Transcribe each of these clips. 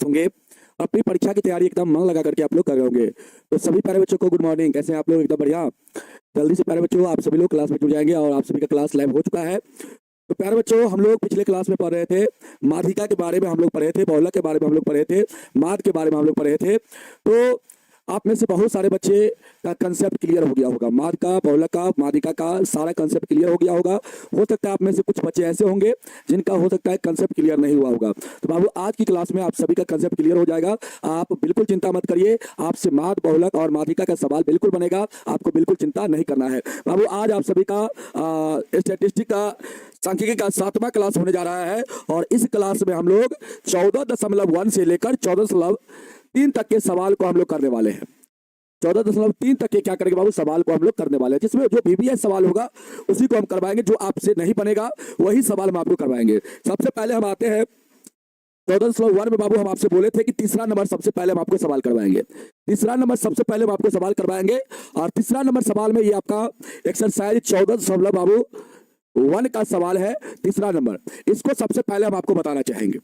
होंगे, अपनी परीक्षा की तैयारी एकदम मन लगा करके आप लोग कर रहे होंगे। तो सभी प्यारे बच्चों को गुड मॉर्निंग। कैसे हैं आप लोग? एकदम बढ़िया। जल्दी से प्यारे बच्चों आप सभी लोग क्लास में जुड़ जाएंगे और आप सभी का क्लास लाइव हो चुका है। तो प्यारे बच्चों हम लोग पिछले क्लास में पढ़ रहे थे, माध्यिका के बारे में हम लोग पढ़े थे, बहुलक के बारे में हम लोग पढ़े थे, माद के बारे में हम लोग पढ़े थे। तो आप में से बहुत सारे बच्चे का कंसेप्ट क्लियर हो गया होगा, माद का, बहुलक का, माध्यिका का सारा कंसेप्ट क्लियर हो गया होगा। हो सकता है आप में से कुछ बच्चे ऐसे होंगे जिनका हो सकता है कंसेप्ट क्लियर नहीं हुआ होगा। तो बाबू आज की क्लास में आप सभी का कंसेप्ट क्लियर हो जाएगा। आप बिल्कुल चिंता मत करिए, आपसे माद, बहुलक और माध्यिका का सवाल बिल्कुल बनेगा, आपको बिल्कुल चिंता नहीं करना है। बाबू आज आप सभी का स्टैटिस्टिक का सांख्यिकी का 7वां क्लास होने जा रहा है और इस क्लास में हम लोग 14.1 से लेकर 14.3 तक के सवाल को हम लोग करने वाले हैं। 14.3 तक के क्या करेंगे बाबू? सवाल को हम लोग करने वाले हैं, जिसमें जो VBS सवाल होगा उसी को हम करवाएंगे। जो आपसे नहीं बनेगा वही सवाल हम आपको करवाएंगे। सबसे पहले हम आते हैं 14.1 में। बाबू हम आपसे बोले थे कि तीसरा नंबर सबसे पहले हम आपको सवाल करवाएंगे। तीसरा नंबर सबसे पहले हम आपको सवाल करवाएंगे और तीसरा नंबर सवाल में ये आपका एक्सरसाइज 14.1 का सवाल है। तीसरा नंबर इसको सबसे पहले हम आपको बताना चाहेंगे।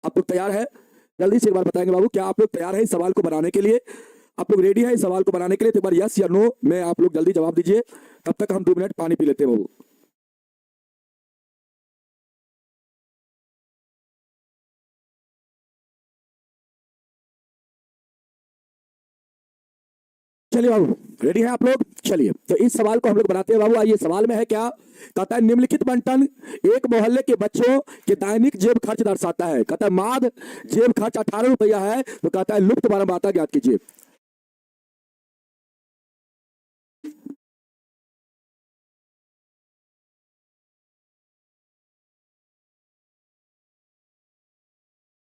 आप लोग तैयार है? जल्दी से एक बार बताएंगे बाबू, क्या आप लोग तैयार है इस सवाल को बनाने के लिए? आप लोग रेडी है इस सवाल को बनाने के लिए? तो एक बार यस या नो में आप लोग जल्दी जवाब दीजिए। तब तक हम 2 मिनट पानी पी लेते हैं बाबू। चलिए बाबू, रेडी है आप लोग? चलिए तो इस सवाल को हम लोग बनाते हैं बाबू। आइए सवाल में है क्या? कहता है निम्नलिखित बंटन एक मोहल्ले के बच्चों के दैनिक जेब खर्च दर्शाता है। कहता है माद जेब खर्च 18 रुपया है, तो कहता है लुप्त बारंबारता ज्ञात कीजिए।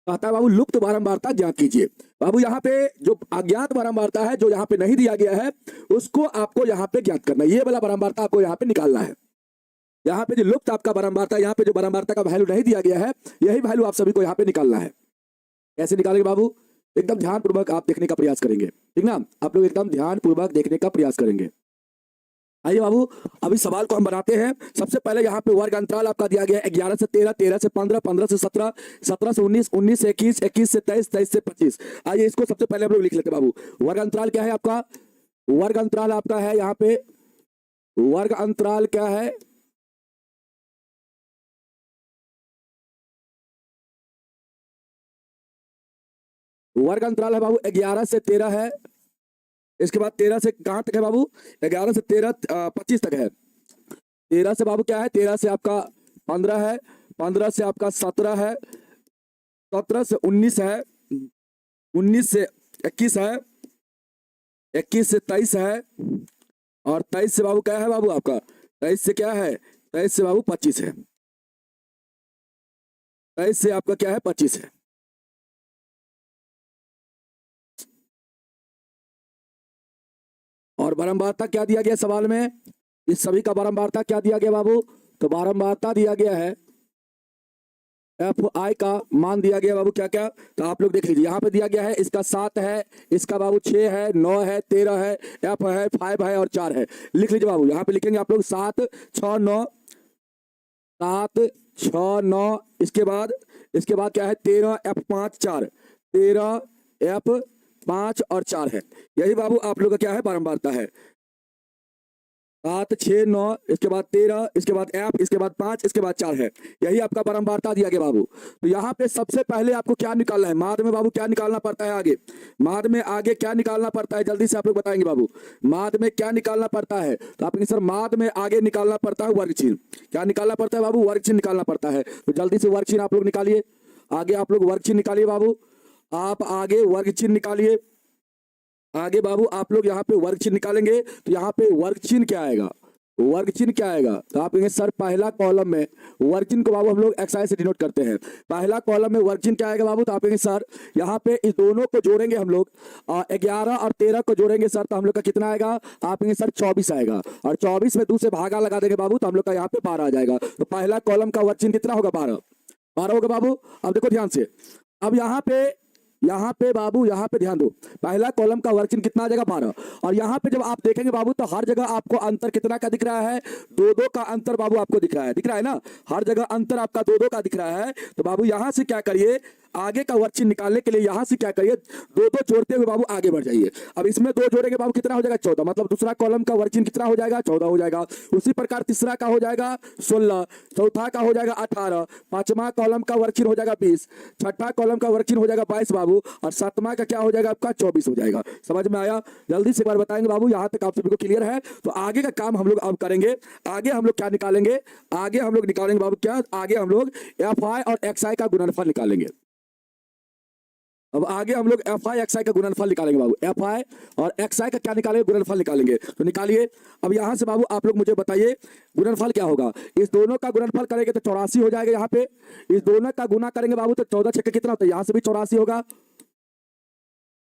कहता है बाबू लुप्त बारंबारता ज्ञात कीजिए। बाबू यहाँ पे जो अज्ञात बारंबारता है, जो यहाँ पे नहीं दिया गया है, उसको आपको यहाँ पे ज्ञात करना है। ये वाला बारंबारता आपको यहाँ पे निकालना है। यहाँ पे जो लुप्त आपका बारंबारता, यहाँ पे जो बारंबारता का वैल्यू नहीं दिया गया है, यही वैल्यू आप सभी को यहाँ पे निकालना है। कैसे निकालेंगे बाबू? एकदम ध्यानपूर्वक आप देखने का प्रयास करेंगे, ठीक ना? आप लोग एकदम ध्यानपूर्वक देखने का प्रयास करेंगे। आइए बाबू अभी सवाल को हम बनाते हैं। सबसे पहले यहाँ पे वर्ग अंतराल आपका दिया गया है 11 से 13, 13 से 15, 15 से 17, 17 से 19, 19 से 21, 21 से 23, 23 से 25। आइए इसको सबसे पहले हम लोग लिख लेते हैं बाबू। वर्ग अंतराल क्या है आपका? वर्ग अंतराल आपका है यहाँ पे, वर्ग अंतराल क्या है? वर्ग अंतराल है बाबू 11 से 13 है। इसके बाद 13 से कहां तक है बाबू? 11 से 13 25 तक है। 13 से बाबू क्या है? 13 से आपका 15 है, 15 से आपका 17 है, 17 से 19 है, 19 से 21 है, 21 से 23 है और 23 से बाबू क्या है बाबू आपका? 23 से क्या है? 23 से बाबू 25 है। 23 से आपका क्या है? 25 है। और बारंबारता क्या दिया गया सवाल में? इस सभी का बारंबारता क्या दिया गया बाबू? तो बारंबारता दिया गया है FI का मान दिया गया बाबू क्या क्या? तो आप लोग देख लीजिए, यहाँ पे दिया गया है इसका 7 है, इसका बाबू 6 है, 9 है, 13 है, F है, 5 है और 4 है। लिख लीजिए बाबू, यहाँ पे लिखेंगे आप लोग 7 6 9, 7 6 9। इसके बाद क्या है? 13 F 5 4, 13 F 5 और 4 है। यही बाबू आप लोग का क्या है? बारंबारता है। 7 6 9, इसके बाद 13, इसके बाद F, इसके बाद 5, इसके बाद 4 है। यही आपका बारंबारता दिया गया बाबू। तो यहाँ पे सबसे पहले आपको क्या निकालना है? माद में बाबू क्या निकालना पड़ता है आगे? माद में आगे क्या निकालना पड़ता है? जल्दी से आप लोग बताएंगे बाबू, माद में क्या निकालना पड़ता है? तो आप सर माद में आगे निकालना पड़ता है वर्ग चिन्ह। क्या निकालना पड़ता है बाबू? वर्ग चिन्ह निकालना पड़ता है। तो जल्दी से वर्ग चिन्ह आप लोग निकालिए। आगे आप लोग वर्ग चिन्ह निकालिए बाबू, आप आगे वर्ग चिन्ह निकालिए। आगे बाबू आप लोग यहाँ पे वर्ग चिन्ह निकालेंगे तो यहाँ पे वर्ग चिन्ह क्या आएगा? वर्ग चिन्ह क्या आएगा? तो आप कहेंगे सर पहला कॉलम में वर्ग चिन्ह को बाबू हम लोग XI से डिनोट करते हैं। पहला कॉलम में वर्ग चिन्ह क्या आएगा बाबू? तो आप कहेंगे सर यहाँ पे इस दोनों को जोड़ेंगे हम लोग, 11 और 13 को जोड़ेंगे सर, तो हम लोग का कितना आएगा? आप कहेंगे सर 24 आएगा और 24 में 2 से भागा लगा देंगे बाबू, तो हम लोग का यहाँ पे 12 आ जाएगा। तो पहला कॉलम का वर्ग चिन्ह कितना होगा? 12। 12 होगा बाबू। अब देखो ध्यान से, अब यहाँ पे बाबू, यहाँ पे ध्यान दो, पहला कॉलम का वर्ग चिन्ह कितना आ जाएगा? 12। और यहाँ पे जब आप देखेंगे बाबू तो हर जगह आपको अंतर कितना का दिख रहा है? 2-2 का अंतर बाबू आपको दिख रहा है, दिख रहा है ना? हर जगह अंतर आपका 2-2 का दिख रहा है। तो बाबू यहाँ से क्या करिए, आगे का वर्कशीट निकालने के लिए यहां से क्या करिए, दो दो जोड़ते हुए बाबू आगे बढ़ जाइए। अब इसमें दो जोड़ेंगे बाबू कितना हो जाएगा 14, मतलब दूसरा कॉलम का वर्कशीट कितना हो जाएगा 14 हो जाएगा। उसी प्रकार तीसरा का हो जाएगा 16, चौथा का हो जाएगा 18, पांचवा कॉलम का वर्कशीट हो जाएगा 20, छठा कॉलम का वर्कशीट हो जाएगा 22 बाबू, और सातवां का क्या हो जाएगा आपका 24 हो जाएगा। समझ में आया? जल्दी से एक बार बताएंगे बाबू, यहां तक आप सभी को क्लियर है? तो आगे का काम हम लोग अब करेंगे। आगे हम लोग क्या निकालेंगे, आगे हम लोग निकालेंगे बाबू क्या, आगे हम लोग एफ आई और एक्स आई का गुणनफल निकालेंगे। अब आगे हम लोग एफ आई एक्स आई का गुणनफल निकालेंगे बाबू, एफ आई और एक्स आई का क्या निकालेंगे, गुणनफल निकालेंगे। तो निकालिए। अब यहां से बाबू आप लोग मुझे बताइए गुणनफल क्या होगा। इस दोनों का गुणनफल करेंगे तो 84 हो जाएगा। यहाँ पे इस दोनों का गुना करेंगे बाबू तो 14 छक्के कितना होता है, यहाँ से भी 84 होगा।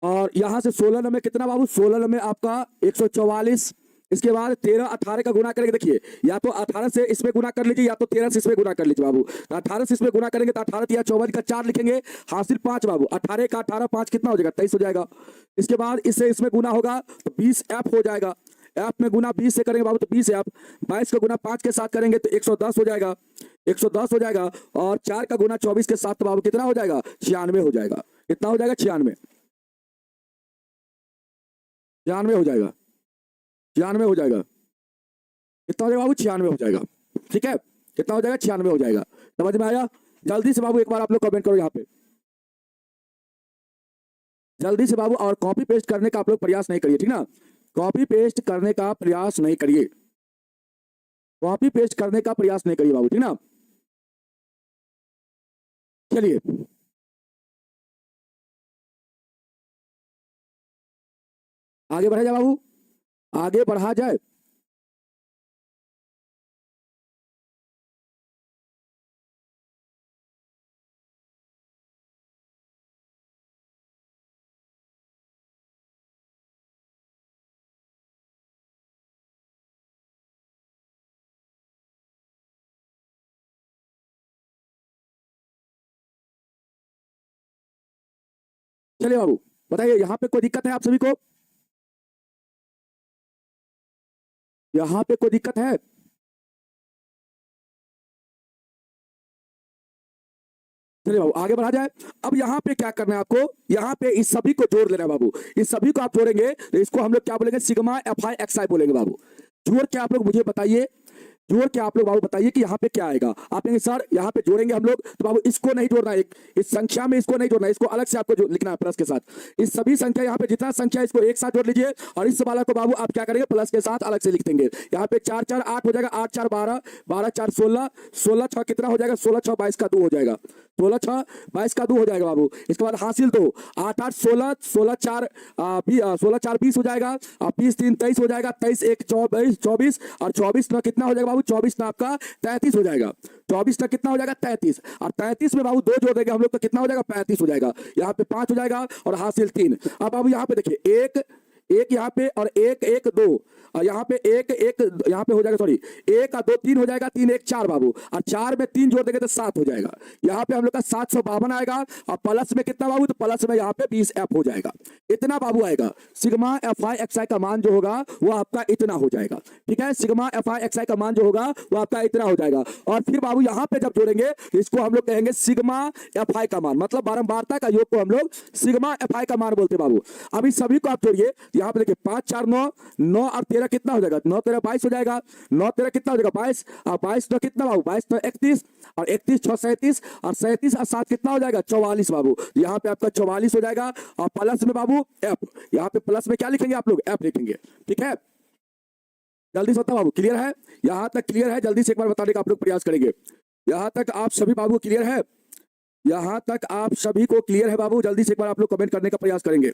और यहां से 16 में कितना बाबू, 16 में आपका 144। इसके बाद 13 18 का गुना करेंगे। देखिए या तो 18 से इसमें गुना कर लीजिए या तो 13 से इसमें गुना कर लीजिए बाबू। तो 18 से इसमें गुना करेंगे तो 18 या 24 का 4 लिखेंगे, हासिल 5 बाबू। 18 का 18 5 कितना हो जाएगा 23 हो जाएगा। इसके बाद इससे इसमें गुना होगा तो 20 एफ हो जाएगा। एफ में गुना 20 से करेंगे बाबू तो 20 एफ। 22 का गुना 5 के साथ करेंगे तो 110 हो जाएगा, 110 हो जाएगा। और 4 का गुना 24 के साथ तो बाबू कितना हो जाएगा 96 हो जाएगा। कितना हो जाएगा 96, 96 हो जाएगा, 96 हो जाएगा। कितना हो जाएगा बाबू 96 हो जाएगा। ठीक है, कितना हो जाएगा 96 हो जाएगा। समझ में आया? जल्दी से बाबू एक बार आप लोग कमेंट करो यहाँ पे, जल्दी से बाबू। और कॉपी पेस्ट करने का आप लोग प्रयास नहीं करिए, ठीक ना? कॉपी पेस्ट करने का प्रयास नहीं करिए, कॉपी पेस्ट करने का प्रयास नहीं करिए बाबू, ठीक ना? चलिए आगे बढ़ा जाए बाबू, आगे बढ़ा जाए। चलिए बाबू बताइए, यहाँ पे कोई दिक्कत है आप सभी को? यहाँ पे कोई दिक्कत है? चलिए बाबू आगे बढ़ा जाए। अब यहाँ पे क्या करना है आपको, यहाँ पे इस सभी को जोड़ लेना है बाबू। इस सभी को आप जोड़ेंगे तो इसको हम लोग क्या बोलेंगे, सिग्मा एफ आई एक्स आई बोलेंगे बाबू। जोड़ के आप लोग मुझे बताइए, जोड़ के आप लोग बाबू बताइए कि यहाँ पे क्या आएगा। आप कहेंगे सर यहाँ पे जोड़ेंगे हम लोग तो बाबू इसको नहीं जोड़ना है, इस संख्या में इसको नहीं जोड़ना है, इसको अलग से आपको लिखना है प्लस के साथ। इस सभी संख्या यहाँ पे जितना संख्या इसको एक साथ जोड़ लीजिए और इस वाला को बाबू आप क्या करेंगे प्लस के साथ अलग से लिख देंगे। यहाँ पे 4 4 8 हो जाएगा, 8 4 12, 12 4 16, 16 6 कितना हो जाएगा 16 6 22 का 2 हो जाएगा, 16 6 22 का 2 हो जाएगा बाबू। इसके बाद हासिल 2 8 8 16, 16 4 16 4 20 हो जाएगा, 20 3 23 हो जाएगा, 23 1 24 और 24 ना कितना हो जाएगा बाबू, 24 ना आपका 33 हो जाएगा। 24 तक कितना हो जाएगा 33, और 33 में बाबू 2 जोड़ देंगे हम लोग तो कितना हो जाएगा 35 हो जाएगा। यहाँ पे 5 हो जाएगा और हासिल 3। अब बाबू यहाँ पे देखिए एक एक यहाँ पे और एक एक 2, और यहाँ पे एक एक यहाँ पे हो जाएगा, सॉरी 1 और 2 3 हो जाएगा, 3 1 4 बाबू, और 4 में 3 जोड़ देंगे तो 7 हो जाएगा। यहाँ पे हम लोग का 752 आएगा, और प्लस में कितना बाबू, तो प्लस में यहाँ पे 20 एफ हो जाएगा। इतना बाबू आएगा। सिग्मा एफ आई एक्स आई का मान जो होगा वो आपका इतना हो जाएगा। ठीक है, सिग्मा एफ आई एक्स आई का मान जो होगा वो आपका इतना हो जाएगा। और फिर बाबू यहाँ पे जब जोड़ेंगे इसको हम लोग कहेंगे सिग्मा एफ आई का मान, मतलब बारंबारता का योग को हम लोग सिग्मा एफ आई का मान बोलते बाबू। अभी सभी को आप जोड़िए, यहाँ पे देखिए 5 4 9, 9 और 13 कितना हो जाएगा, 9 13 22 हो जाएगा, 9 13 कितना हो जाएगा 22, और 22 तो कितना बाबू 22 तो 31, और 31 6 37, और 37 और 7 कितना हो जाएगा 44 बाबू। यहाँ पे आपका 44 हो जाएगा, और प्लस में बाबू एफ, यहाँ पे प्लस में क्या लिखेंगे आप लोग एफ लिखेंगे। ठीक है, जल्दी से बताओ बाबू क्लियर है? यहाँ तक क्लियर है? जल्दी से एक बार बताने का आप लोग प्रयास करेंगे। यहाँ तक आप सभी बाबू क्लियर है? यहाँ तक आप सभी को क्लियर है बाबू? जल्दी से एक बार आप लोग कमेंट करने का प्रयास करेंगे।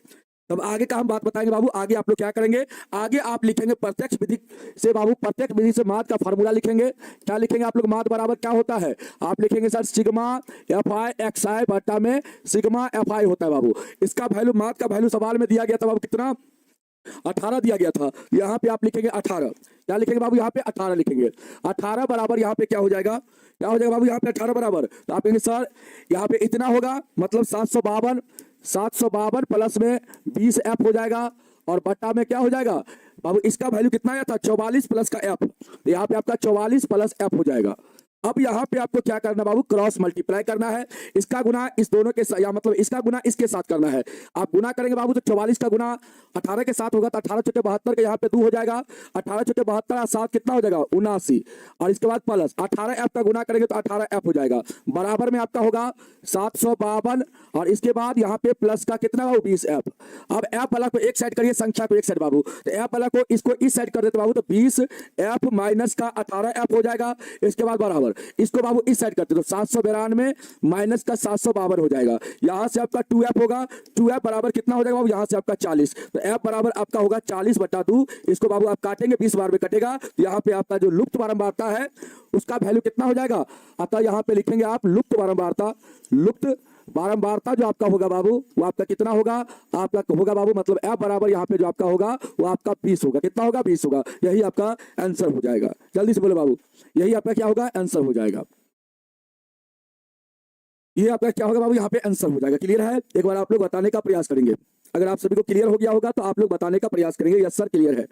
तब आगे का हम बात बताएंगे बाबू। आगे आप लोग क्या करेंगे, आगे आप लिखेंगे प्रत्यक्ष विधि से बाबू, प्रत्यक्ष विधि से माद का फार्मूला लिखेंगे। क्या लिखेंगे आप लोग, माद बराबर क्या होता है, आप लिखेंगे sir sigma F I X I बट्टा में सिग्मा एफ आई होता है बाबू। इसका वैल्यू, माद का वैल्यू सवाल में दिया गया था बाबू कितना, 18 दिया गया था। यहाँ पे आप लिखेंगे 18, क्या लिखेंगे बाबू, यहाँ पे 18 लिखेंगे। 18 बराबर यहाँ पे क्या हो जाएगा, क्या हो जाएगा बाबू, यहाँ पे 18 बराबर, तो आप कहेंगे सर यहाँ पे इतना होगा, मतलब 752, 752 प्लस में 20 एफ हो जाएगा, और बट्टा में क्या हो जाएगा बाबू, इसका वैल्यू कितना आया था 44 प्लस का एफ, तो यहाँ पे आपका 44 प्लस एफ हो जाएगा। अब यहाँ पे आपको क्या करना बाबू, क्रॉस मल्टीप्लाई करना है। इसका गुना इस दोनों के साथ, या मतलब इसका गुना इसके साथ करना है। आप गुना करेंगे बाबू तो 44 का गुना 18 के साथ होगा तो 18 छुट्टे 72 के यहाँ पे 2 हो जाएगा। 18 छुट्टे 72 7 कितना हो जाएगा 79। और इसके बाद प्लस 18f का गुना करेंगे तो 18f हो जाएगा। बराबर में आपका होगा 752। और इसके बाद यहाँ पे प्लस का कितना बाबू 20f। अब f वाला को एक साइड करिए, संख्या को एक साइड बाबू, तो f वाला को इसको इस साइड कर देते बाबू तो 20f माइनस का 18f हो जाएगा। इसके बाद बराबर इसको बाबू इस साइड करते तो 792 माइनस का 752 हो जाएगा। यहां से आपका 2f होगा, 2f बराबर कितना हो जाएगा बाबू, यहां से आपका 40, तो f बराबर आपका होगा 40/2। इसको बाबू आप काटेंगे 20 बार में कटेगा, तो यहाँ पे आपका जो लुप्त बारंबारता है उसका वैल्यू कितना हो जाएगा। अतः यहाँ पे लिखेंगे आप लुप्त बारंबारता, लुप्त बारंबारता जो आपका होगा बाबू वो आपका कितना होगा, आपका होगा बाबू मतलब f बराबर यहाँ पे जो आपका होगा वो आपका 20 होगा। कितना होगा 20 होगा। यही आपका आंसर हो जाएगा। जल्दी से बोलो बाबू, यही आपका क्या होगा आंसर हो जाएगा। ये आपका क्या होगा बाबू, यहाँ पे आंसर हो जाएगा। क्लियर है। एक बार आप लोग बताने का प्रयास करेंगे। अगर आप सभी को क्लियर हो गया होगा तो आप लोग बताने का प्रयास करेंगे यस सर क्लियर है,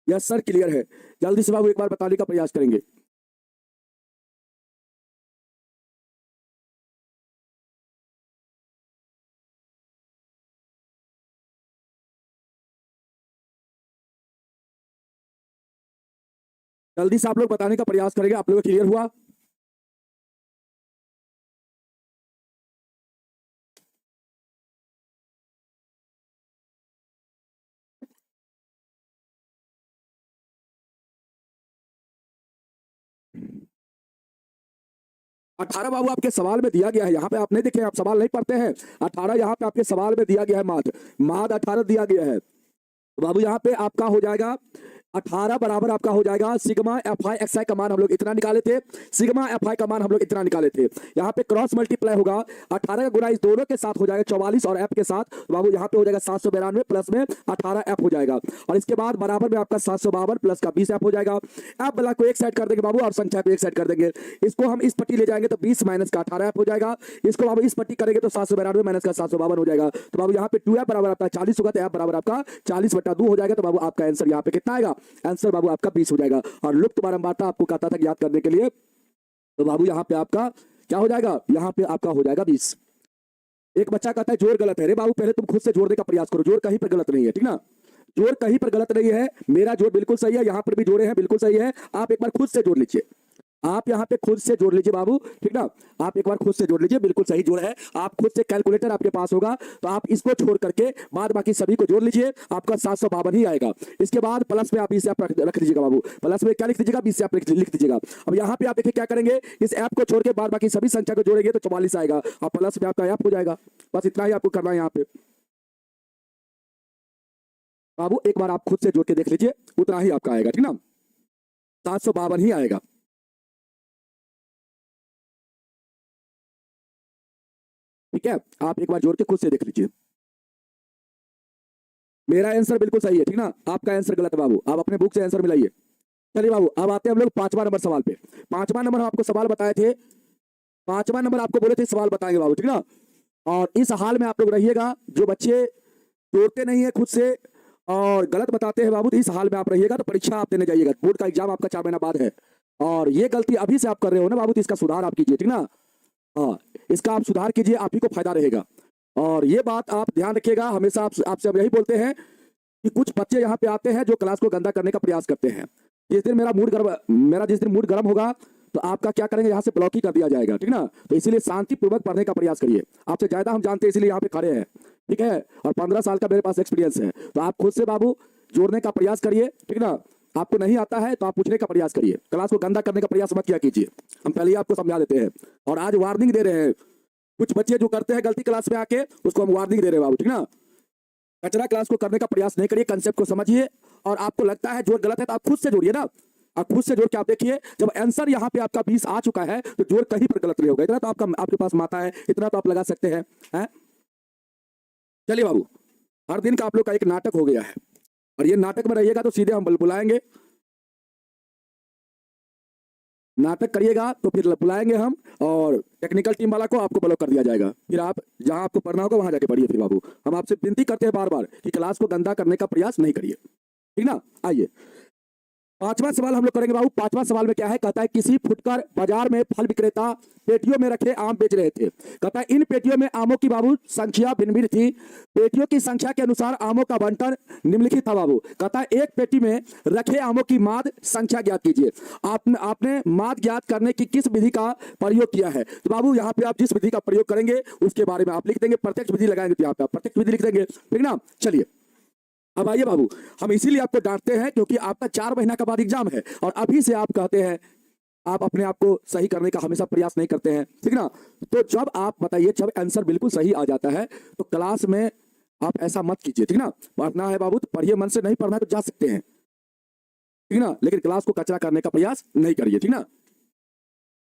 यस सर क्लियर है। जल्दी से बाबू एक बार बताने का प्रयास करेंगे। जल्दी से आप लोग बताने का प्रयास करेंगे। आप लोगों को क्लियर हुआ। अठारह बाबू आपके सवाल में दिया गया है, यहाँ पे आप नहीं देखे, आप सवाल नहीं पढ़ते हैं। 18 यहाँ पे आपके सवाल में दिया गया है, माद 18 दिया गया है। तो बाबू यहाँ पे आपका हो जाएगा 18 बराबर आपका हो जाएगा सिग्मा एफ आई एक्स आई का मान हम लोग इतना निकाले थे, सिग्मा एफ आई का मान हम लोग इतना निकाले थे। यहाँ पे क्रॉस मल्टीप्लाई होगा, 18 का गुना इस दोनों के साथ हो जाएगा 44 और एफ के साथ, तो बाबू यहाँ पे हो जाएगा 792 प्लस में 18 एफ हो जाएगा। और इसके बाद बराबर में आपका 752 प्लस का 20 एफ हो जाएगा। एफ वाला को एक साइड कर देंगे बाबू और संख्या को एक साइड कर देंगे। इसको हम इस पट्टी ले जाएंगे तो 20 माइनस का 18 एफ हो जाएगा। इसको बाबू इस पट्टी करेंगे तो 792 माइनस का 752 हो जाएगा। तो बाबू यहाँ पे 2 एफ बराबर आपका 40 होगा, तो एफ बराबर आपका 40/2 हो जाएगा। तो बाबू आपका आंसर यहाँ पे कितना आएगा, आंसर बाबू आपका 20 हो जाएगा। और लुप्त बारंबारता आपको कहता था याद करने के लिए, तो बाबू यहाँ पे आपका क्या हो जाएगा, यहाँ पे आपका हो जाएगा 20। एक बच्चा कहता है जोड़ गलत है। रे बाबू पहले तुम खुद से जोड़ने का प्रयास करो, जोड़ कहीं पर गलत नहीं है, ठीक ना, जोड़ कहीं पर गलत नहीं है। मेरा जोड़ बिल्कुल सही है, यहाँ पर भी जोड़े हैं बिल्कुल सही है। आप एक बार खुद से जोड़ लीजिए, आप यहाँ पे खुद से जोड़ लीजिए बाबू, ठीक ना, आप एक बार खुद से जोड़ लीजिए, बिल्कुल सही जोड़ है। आप खुद से कैलकुलेटर आपके पास होगा तो आप इसको छोड़ करके बाद बाकी सभी को जोड़ लीजिए, आपका 752 ही आएगा। इसके बाद प्लस में आप इसे आप रख दीजिएगा बाबू, प्लस में क्या लिख दीजिएगा 20 से आप लिख दीजिएगा। अब यहाँ पे आप देखिए क्या करेंगे, इस ऐप को छोड़ के बाद बाकी सभी संख्या को जोड़ेंगे तो 44 आएगा और प्लस में आपका ऐप हो जाएगा। बस इतना ही आपको करना है यहाँ पे बाबू। एक बार आप खुद से जोड़ के देख लीजिए, उतना ही आपका आएगा, ठीक ना, 752 ही आएगा। ठीक है, आप एक बार जोड़ के खुद से देख लीजिए। मेरा आंसर बिल्कुल सही है, ठीक ना, आपका आंसर गलत है बाबू। आप अपने बुक से आंसर मिलाइए। चलिए बाबू अब आते हैं हम लोग 5वां नंबर सवाल पे। 5वां नंबर हम आपको सवाल बताए थे, 5वां नंबर आपको बोले थे सवाल बताएंगे बाबू, ठीक ना। और इस हाल में आप लोग रहिएगा, जो बच्चे जोड़ते नहीं है खुद से और गलत बताते हैं बाबू, तो इस हाल में आप रहिएगा तो परीक्षा आप देने जाइएगा। बोर्ड का एग्जाम आपका 4 महीना बाद है और ये गलती अभी से आप कर रहे हो ना बाबू, तो इसका सुधार आप कीजिए, ठीक ना। हाँ, इसका आप सुधार कीजिए, आप ही को फायदा रहेगा। और ये बात आप ध्यान रखिएगा, हमेशा आपसे हम यही बोलते हैं कि कुछ बच्चे यहाँ पे आते हैं जो क्लास को गंदा करने का प्रयास करते हैं। जिस दिन मेरा जिस दिन मूड गर्म होगा तो आपका क्या करेंगे, यहाँ से ब्लॉक ही कर दिया जाएगा, ठीक ना। तो इसीलिए शांतिपूर्वक पढ़ने का प्रयास करिए। आपसे ज्यादा हम जानते हैं इसीलिए यहाँ पे खड़े हैं, ठीक है। और 15 साल का मेरे पास एक्सपीरियंस है, तो आप खुद से बाबू जोड़ने का प्रयास करिए, ठीक ना। आपको नहीं आता है तो आप पूछने का प्रयास करिए, क्लास को गंदा करने का प्रयास मत किया कीजिए। हम पहले ही आपको समझा देते हैं और आज वार्निंग दे रहे हैं। कुछ बच्चे जो करते हैं गलती क्लास में आके, उसको हम वार्निंग दे रहे हैं बाबू, ठीक ना। कचरा क्लास को करने का प्रयास नहीं करिए, कंसेप्ट को समझिए। और आपको लगता है जोड़ गलत है तो आप खुद से जोड़िए ना, आप खुद से जोड़ के आप देखिए। जब आंसर यहाँ पे आपका 20 आ चुका है तो जोड़ कहीं पर गलत नहीं होगा। इतना तो आपके पास माता है, इतना तो आप लगा सकते हैं, हैं? चलिए बाबू, हर दिन का आप लोग का एक नाटक हो गया है और ये नाटक में रहिएगा तो सीधे हम बुलाएंगे। नाटक करिएगा तो फिर बुलाएंगे हम और टेक्निकल टीम वाला को आपको ब्लॉक कर दिया जाएगा। फिर आप जहां आपको पढ़ना होगा वहां जाके पढ़िए। फिर बाबू हम आपसे विनती करते हैं बार बार कि क्लास को गंदा करने का प्रयास नहीं करिए, ठीक ना। आइए पांचवा सवाल हम लोग करेंगे बाबू। पांचवा सवाल में क्या है, कहता है किसी फुटकर बाजार में फल विक्रेता पेटियों में रखे आम बेच रहे थे। कहता है इन पेटियों में आमों की बाबू संख्या भिन्न भिन्न थी। पेटियों की संख्या के अनुसार आमों का बंटन निम्नलिखित था बाबू। कहता है एक पेटी में रखे आमों की माद संख्या ज्ञात कीजिए। आपने माद ज्ञात करने की किस विधि का प्रयोग किया है। तो बाबू यहाँ पे आप जिस विधि का प्रयोग करेंगे उसके बारे में आप लिख देंगे। प्रत्यक्ष विधि लगाएंगे तो यहाँ पे आप प्रत्यक्ष विधि लिख देंगे, ठीक ना। चलिए अब आइए बाबू, हम इसीलिए आपको डांटते हैं क्योंकि आपका 4 महीना का बाद एग्जाम है और अभी से आप कहते हैं आप अपने आप को सही करने का हमेशा प्रयास नहीं करते हैं, ठीक ना। तो जब आप बताइए, जब आंसर बिल्कुल सही आ जाता है तो क्लास में आप ऐसा मत कीजिए, ठीक ना। पढ़ना है बाबू तो पढ़िए, मन से नहीं पढ़ना है तो जा सकते हैं, ठीक ना, लेकिन क्लास को कचरा करने का प्रयास नहीं करिए, ठीक ना।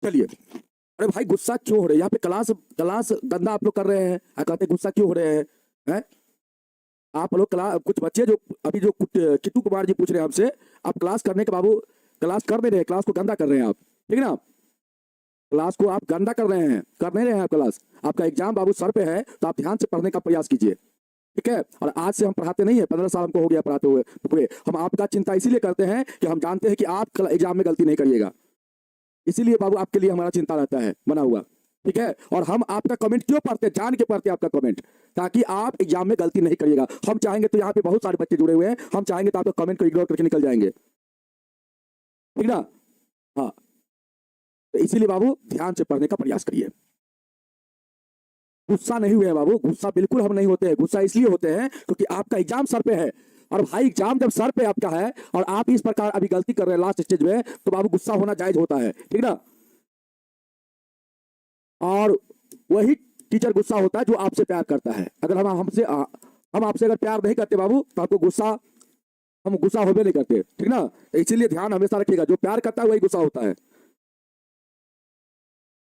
चलिए, अरे भाई गुस्सा क्यों हो रहे हैं यहाँ पे, क्लास गंदा आप लोग कर रहे हैं, कहते गुस्सा क्यों हो रहे हैं। आप लोग कुछ बच्चे जो अभी जो किट्टू कुमार जी पूछ रहे हैं हमसे, आप क्लास करने के बाबू क्लास कर दे रहे हैं, क्लास को गंदा कर रहे हैं आप, ठीक ना। क्लास को आप गंदा कर रहे हैं, कर नहीं रहे हैं आप क्लास। आपका एग्जाम बाबू सर पे है तो आप ध्यान से पढ़ने का प्रयास कीजिए, ठीक है। और आज से हम पढ़ाते नहीं है, 15 साल हमको हो गया पढ़ाते हुए। हम आपका चिंता इसीलिए करते हैं कि हम जानते हैं कि आप एग्जाम में गलती नहीं करिएगा, इसीलिए बाबू आपके लिए हमारा चिंता रहता है बना हुआ, ठीक है। और हम आपका कमेंट क्यों पढ़ते हैं, जान के पढ़ते हैं आपका कमेंट, ताकि आप एग्जाम में गलती नहीं करिएगा। हम चाहेंगे तो यहाँ पे बहुत सारे बच्चे जुड़े हुए हैं, हम चाहेंगे तो आपका कमेंट को इग्नोर करके निकल जाएंगे, ठीक ना। हाँ, तो इसीलिए बाबू ध्यान से पढ़ने का प्रयास करिए। गुस्सा नहीं हुए बाबू, गुस्सा बिल्कुल हम नहीं होते हैं। गुस्सा इसलिए होते हैं क्योंकि आपका एग्जाम सर पे है, और भाई एग्जाम जब सर पे आपका है और आप इस प्रकार अभी गलती कर रहे हैं लास्ट स्टेज में, तो बाबू गुस्सा होना जायज होता है, ठीक ना। और वही टीचर गुस्सा होता है जो आपसे प्यार करता है। अगर हम आपसे अगर प्यार नहीं करते बाबू तो आपको हम गुस्सा होबे नहीं करते, ठीक ना। इसीलिए ध्यान हमेशा रखिएगा, जो प्यार करता है वही गुस्सा होता है।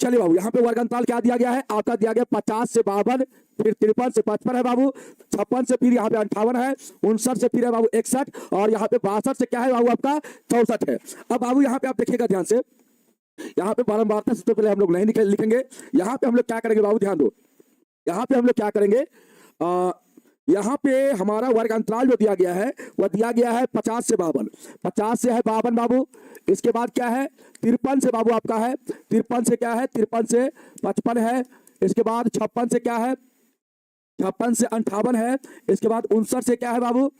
चलिए बाबू, यहाँ पे वर्गंताल क्या दिया गया है, आपका दिया गया 50 से 52, फिर 53 से 55 है बाबू, 56 से फिर यहाँ पे 58 है, 59 से फिर है बाबू 61, और यहाँ पे 62 से क्या है बाबू आपका 64 है। अब बाबू यहाँ पे आप देखिएगा ध्यान से, यहाँ पे बारंबारता से तो पहले हम लोग नहीं लिखेंगे। यहाँ पे हम लोग क्या करेंगे बाबू, ध्यान दो, यहाँ पे हम लोग क्या करेंगे, यहाँ पे हमारा वर्ग अंतराल जो दिया गया है वह दिया गया है 50 से 52। 50 से है 52 बाबू, इसके बाद क्या है 53 से बाबू आपका है, 53 से क्या है 53 से 55 है, इसके बाद 56 से क्या है 56 से 58 है, इसके बाद 59 से क्या है बाबू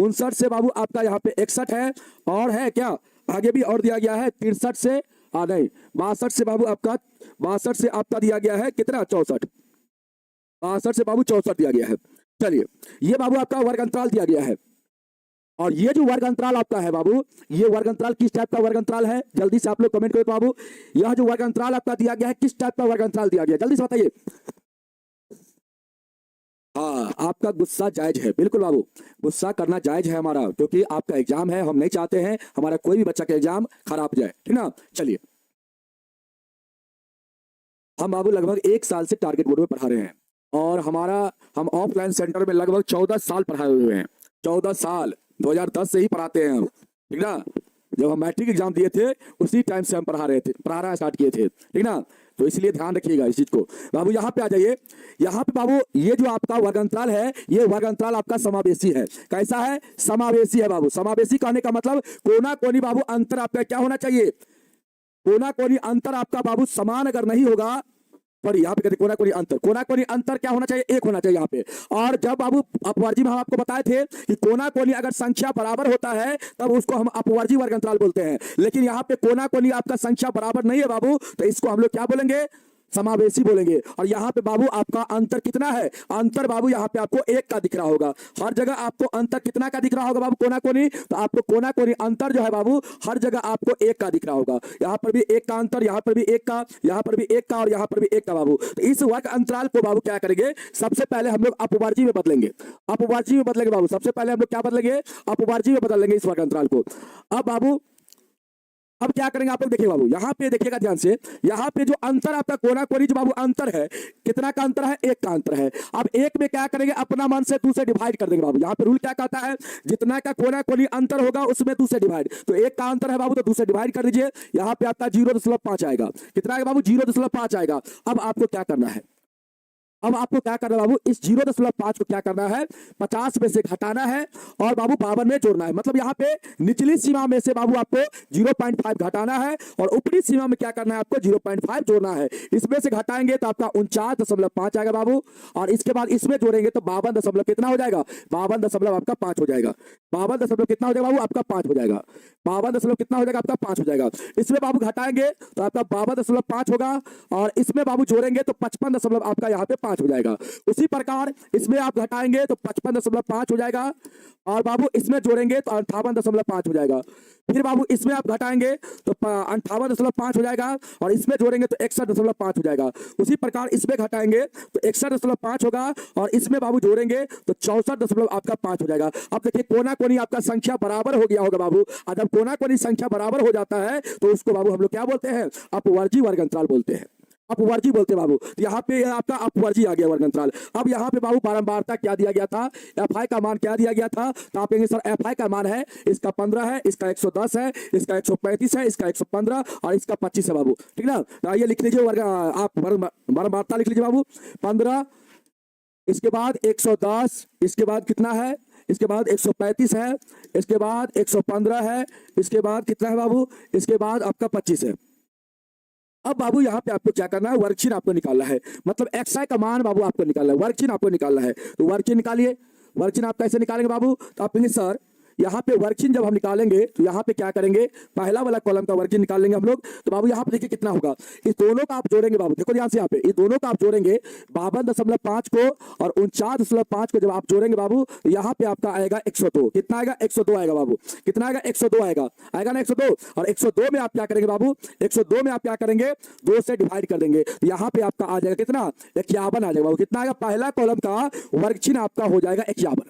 59 से बाबू आपका यहाँ पे 61 है, और है क्या आगे भी और दिया गया है 63 से नहीं 62 से बाबू आपका 62 से आपका दिया गया है कितना 64, 62 से बाबू 64 दिया गया है। चलिए, ये बाबू आपका वर्ग अंतराल दिया गया है, और ये जो वर्ग अंतराल आपका है बाबू, ये वर्ग अंतराल किस टाइप का वर्ग अंतराल है, जल्दी से आप लोग कमेंट करो। तो बाबू यह जो वर्ग अंतराल आपका दिया गया है किस टाइप का वर्ग अंतराल दिया गया, जल्दी से बताइए। हाँ, आपका गुस्सा जायज है, बिल्कुल बाबू गुस्सा करना जायज है हमारा, क्योंकि आपका एग्जाम है, हम नहीं चाहते हैं हमारा कोई भी बच्चा का एग्जाम खराब जाए, ठीक ना। चलिए, हम बाबू लगभग 1 साल से टारगेट बोर्ड में पढ़ा रहे हैं, और हम ऑफलाइन सेंटर में लगभग 14 साल पढ़ाए हुए हैं, 14 साल 2010 से ही पढ़ाते हैं हम, ठीक ना। जब हम मैट्रिक एग्जाम दिए थे उसी टाइम से हम पढ़ाना स्टार्ट किए थे, ठीक ना। तो इसलिए ध्यान रखिएगा इस चीज को। बाबू यहाँ पे आ जाइए, यहाँ पे बाबू ये जो आपका वर्ग अंतराल है, ये वर्ग अंतराल आपका समावेशी है। कैसा है, समावेशी है बाबू। समावेशी कहने का मतलब कोना कोनी बाबू अंतर आपका क्या होना चाहिए, कोना कोनी अंतर आपका बाबू समान अगर नहीं होगा, पर यहाँ पे कहते कोना कोनी अंतर क्या होना चाहिए, 1 होना चाहिए यहाँ पे। और जब बाबू अपवर्जी में हम आपको बताए थे कि कोना कोनी अगर संख्या बराबर होता है तब उसको हम अपवर्जी वर्ग अंतराल बोलते हैं, लेकिन यहाँ पे कोना कोनी आपका संख्या बराबर नहीं है बाबू, तो इसको हम लोग क्या बोलेंगे, समावेशी बोलेंगे। और यहाँ पे बाबू आपका अंतर कितना है, अंतर बाबू यहाँ पे आपको 1 का दिख रहा होगा, हर जगह आपको अंतर कितना का दिख रहा होगा बाबू, कोना कोनी, तो आपको कोना कोनी अंतर जो है बाबू हर जगह आपको 1 का दिख रहा होगा। यहाँ पर भी 1 का अंतर, यहाँ पर भी 1 का, यहाँ पर भी 1 का, और यहाँ पर भी 1 का बाबू। तो इस वर्ग अंतराल को बाबू क्या करेंगे, सबसे पहले हम लोग अपवर्जी में बदलेंगे, अपवर्जी में बदलेंगे बाबू। सबसे पहले हम लोग क्या बदलेंगे, अपवर्जी में बदल लेंगे इस वर्ग अंतराल को। अब बाबू अब क्या करेंगे आप लोग देखिए बाबू, यहाँ पे देखिएगा ध्यान से, यहाँ पे जो अंतर आपका कोना कोनी जो बाबू अंतर है, कितना का अंतर है, 1 का अंतर है। अब 1 में क्या करेंगे, अपना मन से 2 से डिवाइड कर देंगे बाबू। यहाँ पे रूल क्या कहता है, जितना का कोना कोनी अंतर होगा उसमें 2 से डिवाइड, तो 1 का अंतर है बाबू तो 2 से डिवाइड कर दीजिए। यहाँ पे आपका 0.5 आएगा, कितना है बाबू 0.5 आएगा। अब आपको क्या करना है, अब आपको क्या करना है बाबू, इस 0.5 को क्या करना है, 50 में से घटाना है और बाबू 52 में जोड़ना है। मतलब यहाँ पे निचली सीमा में से बाबू आपको 0.5 घटाना है और ऊपरी सीमा में क्या करना है, आपको 0.5 जोड़ना है। इसमें से घटाएंगे तो आपका 49.5 आएगा बाबू, और इसके बाद इसमें जोड़ेंगे तो 52 दशमलव कितना हो जाएगा, 52 दशमलव आपका 5 हो जाएगा। 52 दशमलव कितना हो जाएगा बाबू, आपका 5 हो जाएगा। 52 दशमलव कितना हो जाएगा, आपका 5 हो जाएगा। इसमें बाबू घटाएंगे तो आपका 52.5 होगा और इसमें बाबू जोड़ेंगे तो 55 दशमलव आपका यहाँ पे 5 हो जाएगा। उसी प्रकार इसमें आप घटाएंगे तो 55.5 हो जाएगा और बाबू इसमें जोड़ेंगे तो 58.5 हो जाएगा। फिर बाबू इसमें आप घटाएंगे तो 58.5 हो जाएगा और इसमें जोड़ेंगे तो 61.5 हो जाएगा। उसी प्रकार इसमें घटाएंगे तो 61.5 होगा और इसमें बाबू जोड़ेंगे तो 64 आपका 5 हो जाएगा। अब देखिए कोना कोनी आपका संख्या बराबर हो गया होगा बाबू, और जब कोना कोनी संख्या बराबर हो जाता है तो उसको बाबू हम लोग क्या बोलते हैं, अपवर्जी वर्ग अंतराल बोलते हैं, अपवर्जी बोलते हैं बाबू। तो यहाँ पे आपका अपवर्जी आ गया वर्ग अंतराल। अब यहाँ पे बाबू बारंबारता क्या दिया गया था, एफ का मान क्या दिया गया था, तो आप कहेंगे सर एफ का मान है इसका 15 है, इसका 110 है, इसका 135 है, इसका 115 और इसका 25 है बाबू, ठीक ना। तो आइए लिख लीजिए वर्ग, आप बारंबारता लिख लीजिए बाबू, 15, इसके बाद 110, इसके बाद कितना है, इसके बाद 135 है, इसके बाद 115 है, इसके बाद कितना है बाबू, इसके बाद आपका 25 है। अब बाबू यहाँ पे आपको क्या करना है, वर्गचिन्ह आपको निकालना है। मतलब xi का मान बाबू आपको निकालना है, वर्गचिन्ह आपको निकालना है। तो वर्गचिन्ह निकालिए। वर्गचिन्ह आप कैसे निकालेंगे बाबू, तो आप कहेंगे सर यहाँ पे वर्गचिन्ह जब हम निकालेंगे तो यहाँ पे क्या करेंगे, पहला वाला कॉलम का वर्गचिन्ह निकाल लेंगे हम लोग। तो बाबू यहाँ पे देखिए कितना होगा, इस दोनों का आप जोड़ेंगे बाबू, देखो ध्यान से यहाँ पे इस दोनों का आप जोड़ेंगे 52.5 को और 49.5 को जब आप जोड़ेंगे बाबू तो यहाँ पे आपका आएगा 102। कितना आएगा, 102 आएगा बाबू, कितना आएगा, 102 आएगा, आएगा ना 102। और 102 में आप क्या करेंगे बाबू, 102 में आप क्या करेंगे, 2 से डिवाइड कर देंगे तो यहाँ पे आपका आ जाएगा कितना, 51 आ जाएगा बाबू। कितना आएगा, पहला कॉलम का वर्गचिन्ह आपका हो जाएगा 51।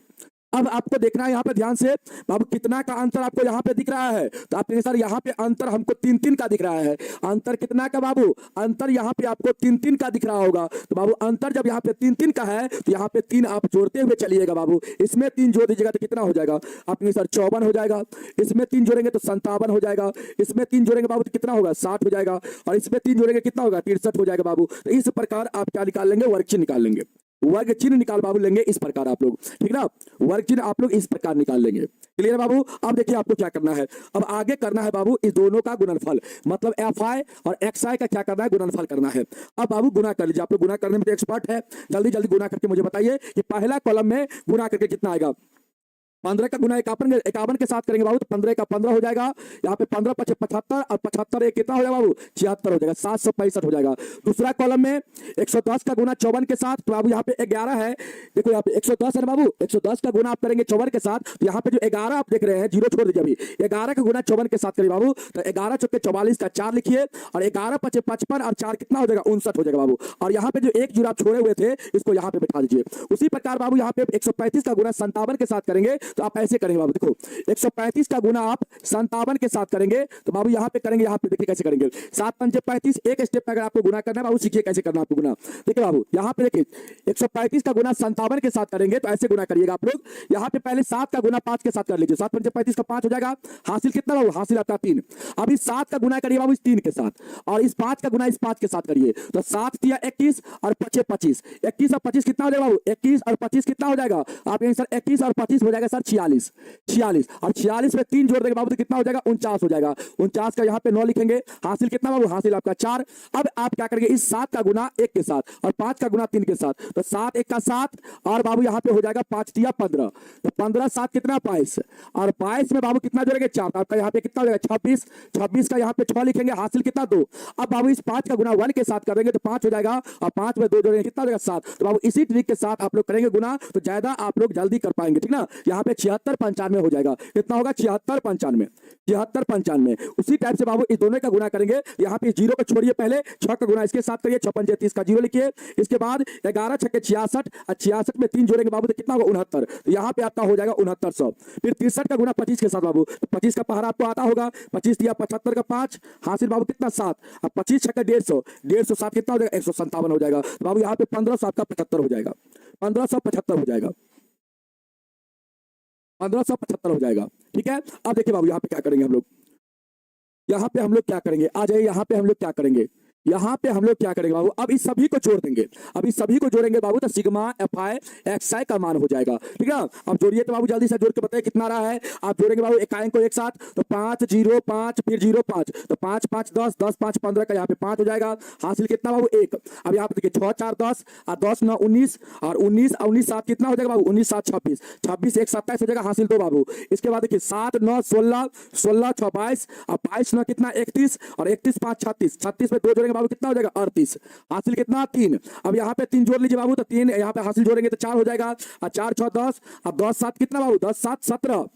अब आपको देखना है यहाँ पे ध्यान से बाबू कितना का अंतर आपको यहाँ पे दिख रहा है, तो आप कहेंगे सर यहाँ पे अंतर हमको 3-3 का दिख रहा है। अंतर कितना का बाबू, अंतर यहाँ पे आपको 3-3 का दिख रहा होगा। तो बाबू अंतर जब यहाँ पे 3-3 का है तो यहाँ पे 3 आप जोड़ते हुए चलिएगा बाबू। इसमें 3 जोड़ दीजिएगा तो कितना हो जाएगा, आप कहेंगे सर 54 हो जाएगा। इसमें 3 जोड़ेंगे तो 57 हो जाएगा। इसमें 3 जोड़ेंगे बाबू तो कितना होगा, 60 हो जाएगा। और इसमें 3 जोड़ेंगे कितना होगा, 63 हो जाएगा बाबू। तो इस प्रकार आप क्या निकाल लेंगे, वर्ग चिन्ह निकाल लेंगे। वर्ग चिन्ह निकाल बाबू लेंगे इस प्रकार आप लोग, ठीक ना। वर्ग चिन्ह आप लोग इस प्रकार निकाल लेंगे, क्लियर बाबू। अब देखिए आपको क्या करना है, अब आगे करना है बाबू इस दोनों का गुणनफल, मतलब fi और xi का क्या करना है, गुणनफल करना है। अब बाबू गुना कर लीजिए, आप लोग गुना करने में तो एक्सपर्ट है, जल्दी जल्दी गुना करके मुझे बताइए कि पहला कॉलम में गुना करके कितना आएगा। 15 का गुना 51 के साथ करेंगे बाबू तो 15 का 15 हो जाएगा। यहाँ पे 15 × 75 और 75 एक कितना हो जाएगा बाबू, 76 हो जाएगा, 765 हो जाएगा। दूसरा कॉलम में 110 का गुना 54 के साथ, तो बाबू यहाँ पे 11 है, देखो यहाँ पे 110 है बाबू, 110 का गुना आप करेंगे 54 के साथ, तो यहाँ पे जो 11 आप देख रहे हैं, जीरो छोड़ दीजिए अभी, 11 का गुना 54 के साथ करिए बाबू, तो 11 चौके 44 का 4 लिखिए और 11 × 55 और 4 कितना हो जाएगा, 59 हो जाएगा बाबू। और यहाँ पे जो एक जीरो आप छोड़े हुए थे इसको यहाँ पे बैठा दीजिए। उसी प्रकार बाबू यहाँ पे 135 का गुना 57 के साथ करेंगे तो आप ऐसे करेंगे बाबू, देखो 135 का गुना आप 57 के साथ करेंगे तो बाबू यहाँ पे करेंगे, यहाँ पे देखिए कैसे करेंगे, 7 × 5 = 35। एक स्टेप में अगर आपको गुना करना है बाबू, सीखिए कैसे करना है आपको गुना। देखिए बाबू यहाँ पे देखिए 135 का गुना 57 के साथ करेंगे तो ऐसे गुना करिएगा आप लोग। यहाँ पे पहले 7 का गुना 5 के साथ कर लीजिए, 7 × 5 = 35 का 5 हो जाएगा, हासिल कितना बाबू, हासिल आपका 3। अब इस 7 का गुना करिए बाबू इस 3 के साथ और इस 5 का गुना इस 5 के साथ करिए, तो 7 × 21 और 5 × 25, 21 और 25 कितना हो जाएगा बाबू, 21 और 25 कितना हो जाएगा, आप कहेंगे सर 21 और 25 हो जाएगा सर 46 और 46 में 3 जोड़ देंगे बाबू तो कितना हो जाएगा, 49 हो जाएगा। 49 का यहाँ पे 9 लिखेंगे, हासिल कितना बाबू, हासिल आपका 4। अब आप क्या करेंगे, इस 7 का गुना 1 के साथ और 5 का गुना 3 के साथ, तो 7 1 का 7 और बाबू यहाँ पे हो जाएगा 5 × 15, तो 15 7 कितना 22 और 22 में बाबू कितना जोड़ेंगे 4, तो आपका यहाँ पे कितना हो जाएगा 26, 26 का यहाँ पे 6 लिखेंगे, हासिल कितना 2। अब बाबू इस 5 का गुना 1 के साथ करेंगे तो 5 हो जाएगा और 5 में 2 जोड़ेंगे कितना हो जाएगा 7। तो बाबू इसी ट्रिक के साथ आप लोग करेंगे गुना तो ज्यादा आप लोग जल्दी कर पाएंगे, ठीक ना। यहाँ पे 76 95 हो जाएगा, कितना होगा 76 95, 76 95। उसी टाइप से बाबू इस दोनों का गुना करेंगे, यहाँ पे जीरो को छोड़िए, पहले 6 का गुना इसके साथ करिए, 6 × 5 = 30 का जीरो लिखिए। इसके बाद 11 × 6 = 66 और 66 में 3 जोड़ेंगे बाबू तो कितना होगा 69, तो यहाँ पे आपका हो जाएगा 6900। फिर 63 का गुना 25 के साथ बाबू, तो 25 का पहाड़ा आपको आता होगा, 25 × 75 का 5, हासिल बाबू कितना 7, अब 25 × 6 = 150, 150 7 कितना हो जाएगा 157 हो जाएगा। तो बाबू यहाँ पे 1500 आपका 75 हो जाएगा, 1575 हो जाएगा, 1575 हो जाएगा, ठीक है। अब देखिए बाबू यहाँ पे क्या करेंगे हम लोग, यहाँ पे हम लोग क्या करेंगे, आ जाइए यहाँ पे हम लोग क्या करेंगे, यहाँ पे हम लोग क्या करेंगे बाबू, अब इस सभी को जोड़ देंगे। अब इस सभी को जोड़ेंगे बाबू तो सिग्मा एफ आई एक्स आई का मान हो जाएगा। ठीक है, अब जोड़िए तो बाबू जल्दी से जोड़ के बताइए कितना रहा है। आप जोड़ेंगे बाबू इकाइयों को एक साथ, तो 5 0 5 फिर 0 5, तो 5 5 10 10 5 15 का यहाँ पे 5 हो जाएगा। हासिल कितना बाबू 1। अब यहाँ पे देखिए 6 4 10 और 10 9 19 और 19 19 7 कितना हो जाएगा बाबू 19 7 26 26 1 27 हो जाएगा। हासिल 2 बाबू। इसके बाद देखिए 7 9 16 16 6 22 और 22 9 कितना 31 और 31 5 36 36 में 2 जोड़ेंगे बाबू कितना हो जाएगा 38। हासिल कितना 3। अब यहाँ पे 3 जोड़ लीजिए बाबू, तो 3 यहाँ पे हासिल जोड़ेंगे तो 4 हो जाएगा और 4 6 10 और 10 7 कितना बाबू 10 7 17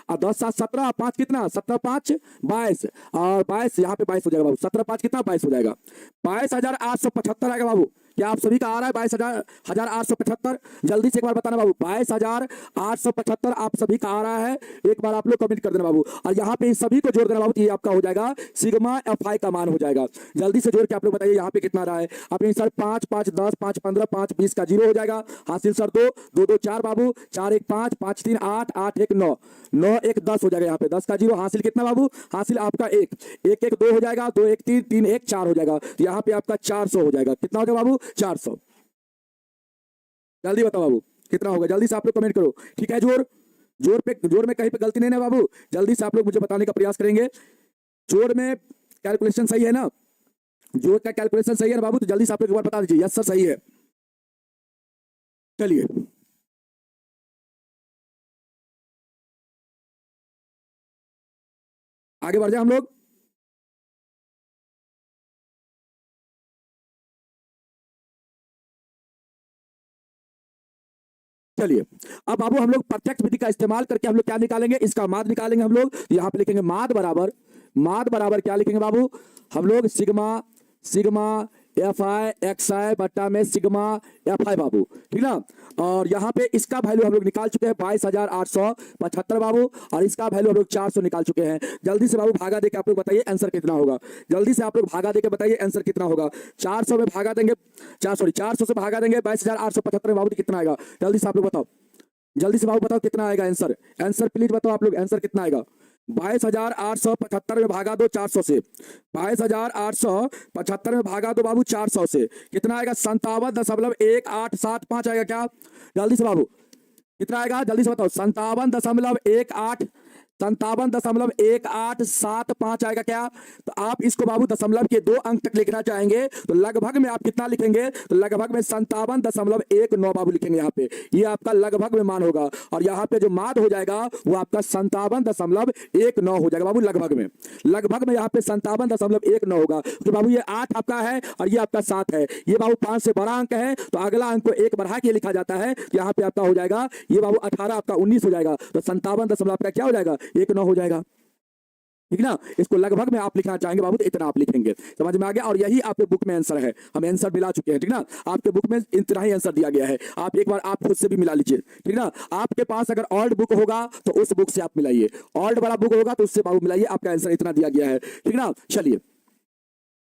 और 10 7 17 5 कितना 17 5 22 और 22 यहाँ पे 22 हो जाएगा बाबू। 17 5 कितना 22 हो जाएगा। 22,875 आएगा बाबू। क्या आप सभी का आ रहा है 22,875? जल्दी से एक बार बताना बाबू, 22,875 आप सभी का आ रहा है? एक बार आप लोग कमेंट कर देना बाबू। और यहाँ पे सभी को जोड़ देना बाबू, ये आपका हो जाएगा सिग्मा एफ आई का मान हो जाएगा। जल्दी से जोड़ के आप लोग बताइए यहाँ पे कितना रहा है। आप सर 5 5 10 5 15 5 20 का 0 हो जाएगा। हासिल सर 2 2 2 4 बाबू, 4 1 5 5 3 8 8 1 9 9 1 10 हो जाएगा। यहाँ पे 10 का 0। हासिल कितना बाबू, हासिल आपका 1 1 1 2 हो जाएगा, 2 1 3 3 1 4 हो जाएगा। तो यहाँ पे आपका 400 हो जाएगा। कितना हो जाएगा बाबू 400। जल्दी बताओ बाबू कितना होगा, जल्दी से आप लोग कमेंट करो। ठीक है, जोड़ में कहीं पे गलती नहीं है बाबू, जल्दी से आप लोग मुझे बताने का प्रयास करेंगे। जोड़ में कैलकुलेशन सही है ना, जोड़ का कैलकुलेशन सही है ना बाबू, तो जल्दी से आप लोग एक बार बता दीजिए यस सर सही है। चलिए आगे बढ़ जाए हम लोग। चलिए अब बाबू हम लोग प्रत्यक्ष विधि का इस्तेमाल करके हम लोग क्या निकालेंगे, इसका माद निकालेंगे हम लोग। यहाँ पे लिखेंगे माद बराबर क्या लिखेंगे बाबू, हम लोग sigma sigma F I X I बट्टा में सिग्मा एफ आई बाबू। ठीक ना, और यहाँ पे इसका वैल्यू हम लोग निकाल चुके हैं 22,875 बाबू, और इसका वैल्यू हम लोग 400 निकाल चुके हैं। जल्दी से बाबू भागा देके आप लोग बताइए आंसर कितना होगा। जल्दी से आप लोग भागा देके बताइए आंसर कितना होगा। 400 में भागा देंगे 400 से भागा देंगे 22,875 में बाबू, तो कितना आएगा जल्दी से आप लोग बताओ। जल्दी से बाबू बताओ कितना आएगा आंसर, आंसर प्लीज बताओ आप लोग, आंसर कितना आएगा। 22,875 में भागा दो 400 से, 22,875 में भागा दो बाबू 400 से, कितना आएगा 57.1875 आएगा क्या। जल्दी से बाबू कितना आएगा जल्दी से बताओ, 57.1875 आएगा क्या। तो आप इसको बाबू दशमलव के 2 अंक तक लिखना चाहेंगे तो लगभग में आप कितना लिखेंगे, तो लगभग में 57.19 बाबू लिखेंगे यहाँ पे। ये आपका लगभग में मान होगा, और यहाँ पे जो माद हो जाएगा वो आपका 57.19 हो जाएगा बाबू। लगभग में यहाँ पे 57.19 होगा। तो बाबू ये 8 आपका है और ये आपका 7 है। ये बाबू 5 से बड़ा अंक है, तो अगला अंक को 1 बढ़ा के लिखा जाता है। यहाँ पे आपका हो जाएगा ये बाबू 18 आपका 19 हो जाएगा। तो 57 आपका क्या हो जाएगा 19 हो जाएगा। ठीक ना, इसको लगभग में आप लिखना चाहेंगे बाबू तो इतना आप लिखेंगे। समझ में आ गया, और यही आपके बुक में आंसर है। हम आंसर मिला चुके हैं। ठीक ना, आपके बुक में इतना ही आंसर दिया गया है। आप एक बार आप खुद से भी मिला लीजिए। ठीक ना, आपके पास अगर ओल्ड बुक होगा तो उस बुक से आप मिलाइए, ओल्ड वाला बुक होगा तो उससे बाबू मिलाइए, आपका आंसर इतना दिया गया है। ठीक ना, चलिए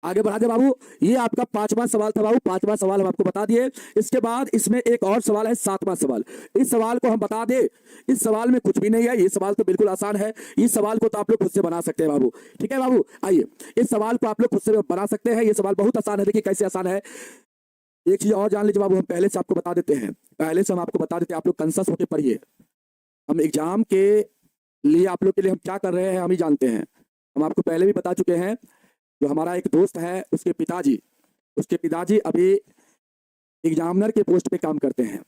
आगे बढ़ा दे बाबू। ये आपका 5वां सवाल था बाबू, 5वां सवाल हम आपको बता दिए। इसके बाद इसमें एक और सवाल है 7वां सवाल। इस सवाल को हम बता दे, इस सवाल में कुछ भी नहीं है, ये सवाल तो बिल्कुल आसान है। इस सवाल को तो आप लोग खुद से बना सकते हैं बाबू। ठीक है बाबू, आइए इस सवाल को आप लोग खुद से बना सकते हैं। ये सवाल बहुत आसान है, देखिए कैसे आसान है। एक चीज और जान लीजिए बाबू, हम पहले से आपको बता देते हैं, पहले से हम आपको बता देते हैं, आप लोग कंसस होकर पढ़िए। हम एग्जाम के लिए आप लोग के लिए हम क्या कर रहे हैं हम ही जानते हैं। हम आपको पहले भी बता चुके हैं, जो हमारा एक दोस्त है उसके पिताजी अभी एग्जामिनर के पोस्ट पे काम करते हैं।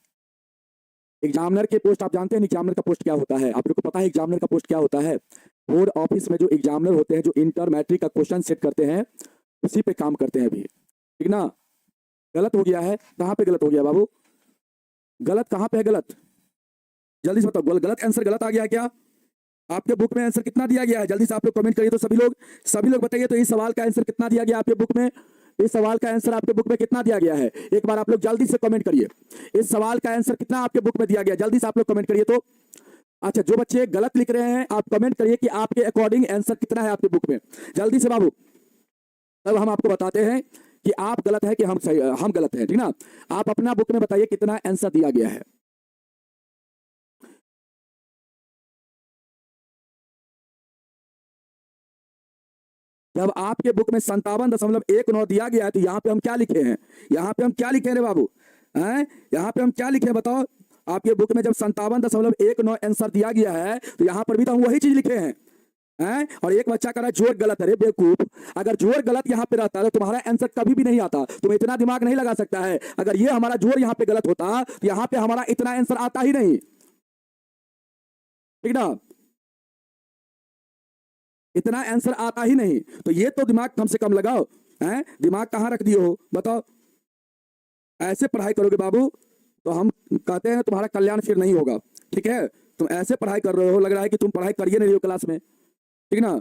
एग्जामिनर के पोस्ट आप जानते हैं एग्जामिनर का पोस्ट क्या होता है, आप लोग को पता है एग्जामिनर का पोस्ट क्या होता है। बोर्ड ऑफिस में जो एग्जामिनर होते हैं, जो इंटर मैट्रिक का क्वेश्चन सेट करते हैं, उसी पे काम करते हैं अभी। ठीक ना, गलत हो गया है, कहाँ पे गलत हो गया बाबू, गलत कहाँ पे है गलत, जल्दी से बताओ। गलत आंसर गलत आ गया है क्या। आपके बुक में आंसर कितना दिया गया है, जल्दी से आप लोग कमेंट करिए। तो सभी लोग बताइए, तो इस सवाल का आंसर कितना दिया गया आपके बुक में, इस सवाल का आंसर आपके बुक में कितना दिया गया है, एक बार आप लोग जल्दी से कमेंट करिए। इस सवाल का आंसर कितना आपके बुक में दिया गया, जल्दी से आप लोग कमेंट करिए। तो अच्छा, जो बच्चे गलत लिख रहे हैं आप कमेंट करिए कि आपके अकॉर्डिंग आंसर कितना है आपके बुक में, जल्दी से बाबू। तब हम आपको बताते हैं कि आप गलत है कि हम सही, हम गलत है। ठीक ना, आप अपना बुक में बताइए कितना आंसर दिया गया है। जब आपके बुक में 57.19 दिया गया है तो यहाँ पे हम क्या लिखे हैं? यहाँ पे हम क्या लिखे रे बाबू? हैं? यहाँ पे हम क्या लिखे बताओ? आपके बुक में जब 57.19 आंसर दिया गया है तो यहाँ पर भी तो हम वही चीज लिखे हैं। हैं? और एक बच्चा कह रहा है जोड़ गलत है। रे बेवकूफ, अगर जोड़ गलत यहाँ पे रहता तो तुम्हारा आंसर कभी भी नहीं आता। तुम इतना दिमाग नहीं लगा सकता है। अगर ये हमारा जोड़ यहाँ पे गलत होता तो यहाँ पे हमारा इतना आंसर आता ही नहीं, ठीक ना? इतना आंसर आता ही नहीं। तो ये तो दिमाग कम से कम लगाओ। हैं? दिमाग कहाँ रख दिए हो बताओ? ऐसे पढ़ाई करोगे बाबू तो हम कहते हैं तुम्हारा कल्याण फिर नहीं होगा। ठीक है, तुम ऐसे पढ़ाई कर रहे हो, लग रहा है कि तुम पढ़ाई करिए नहीं हो क्लास में, ठीक ना?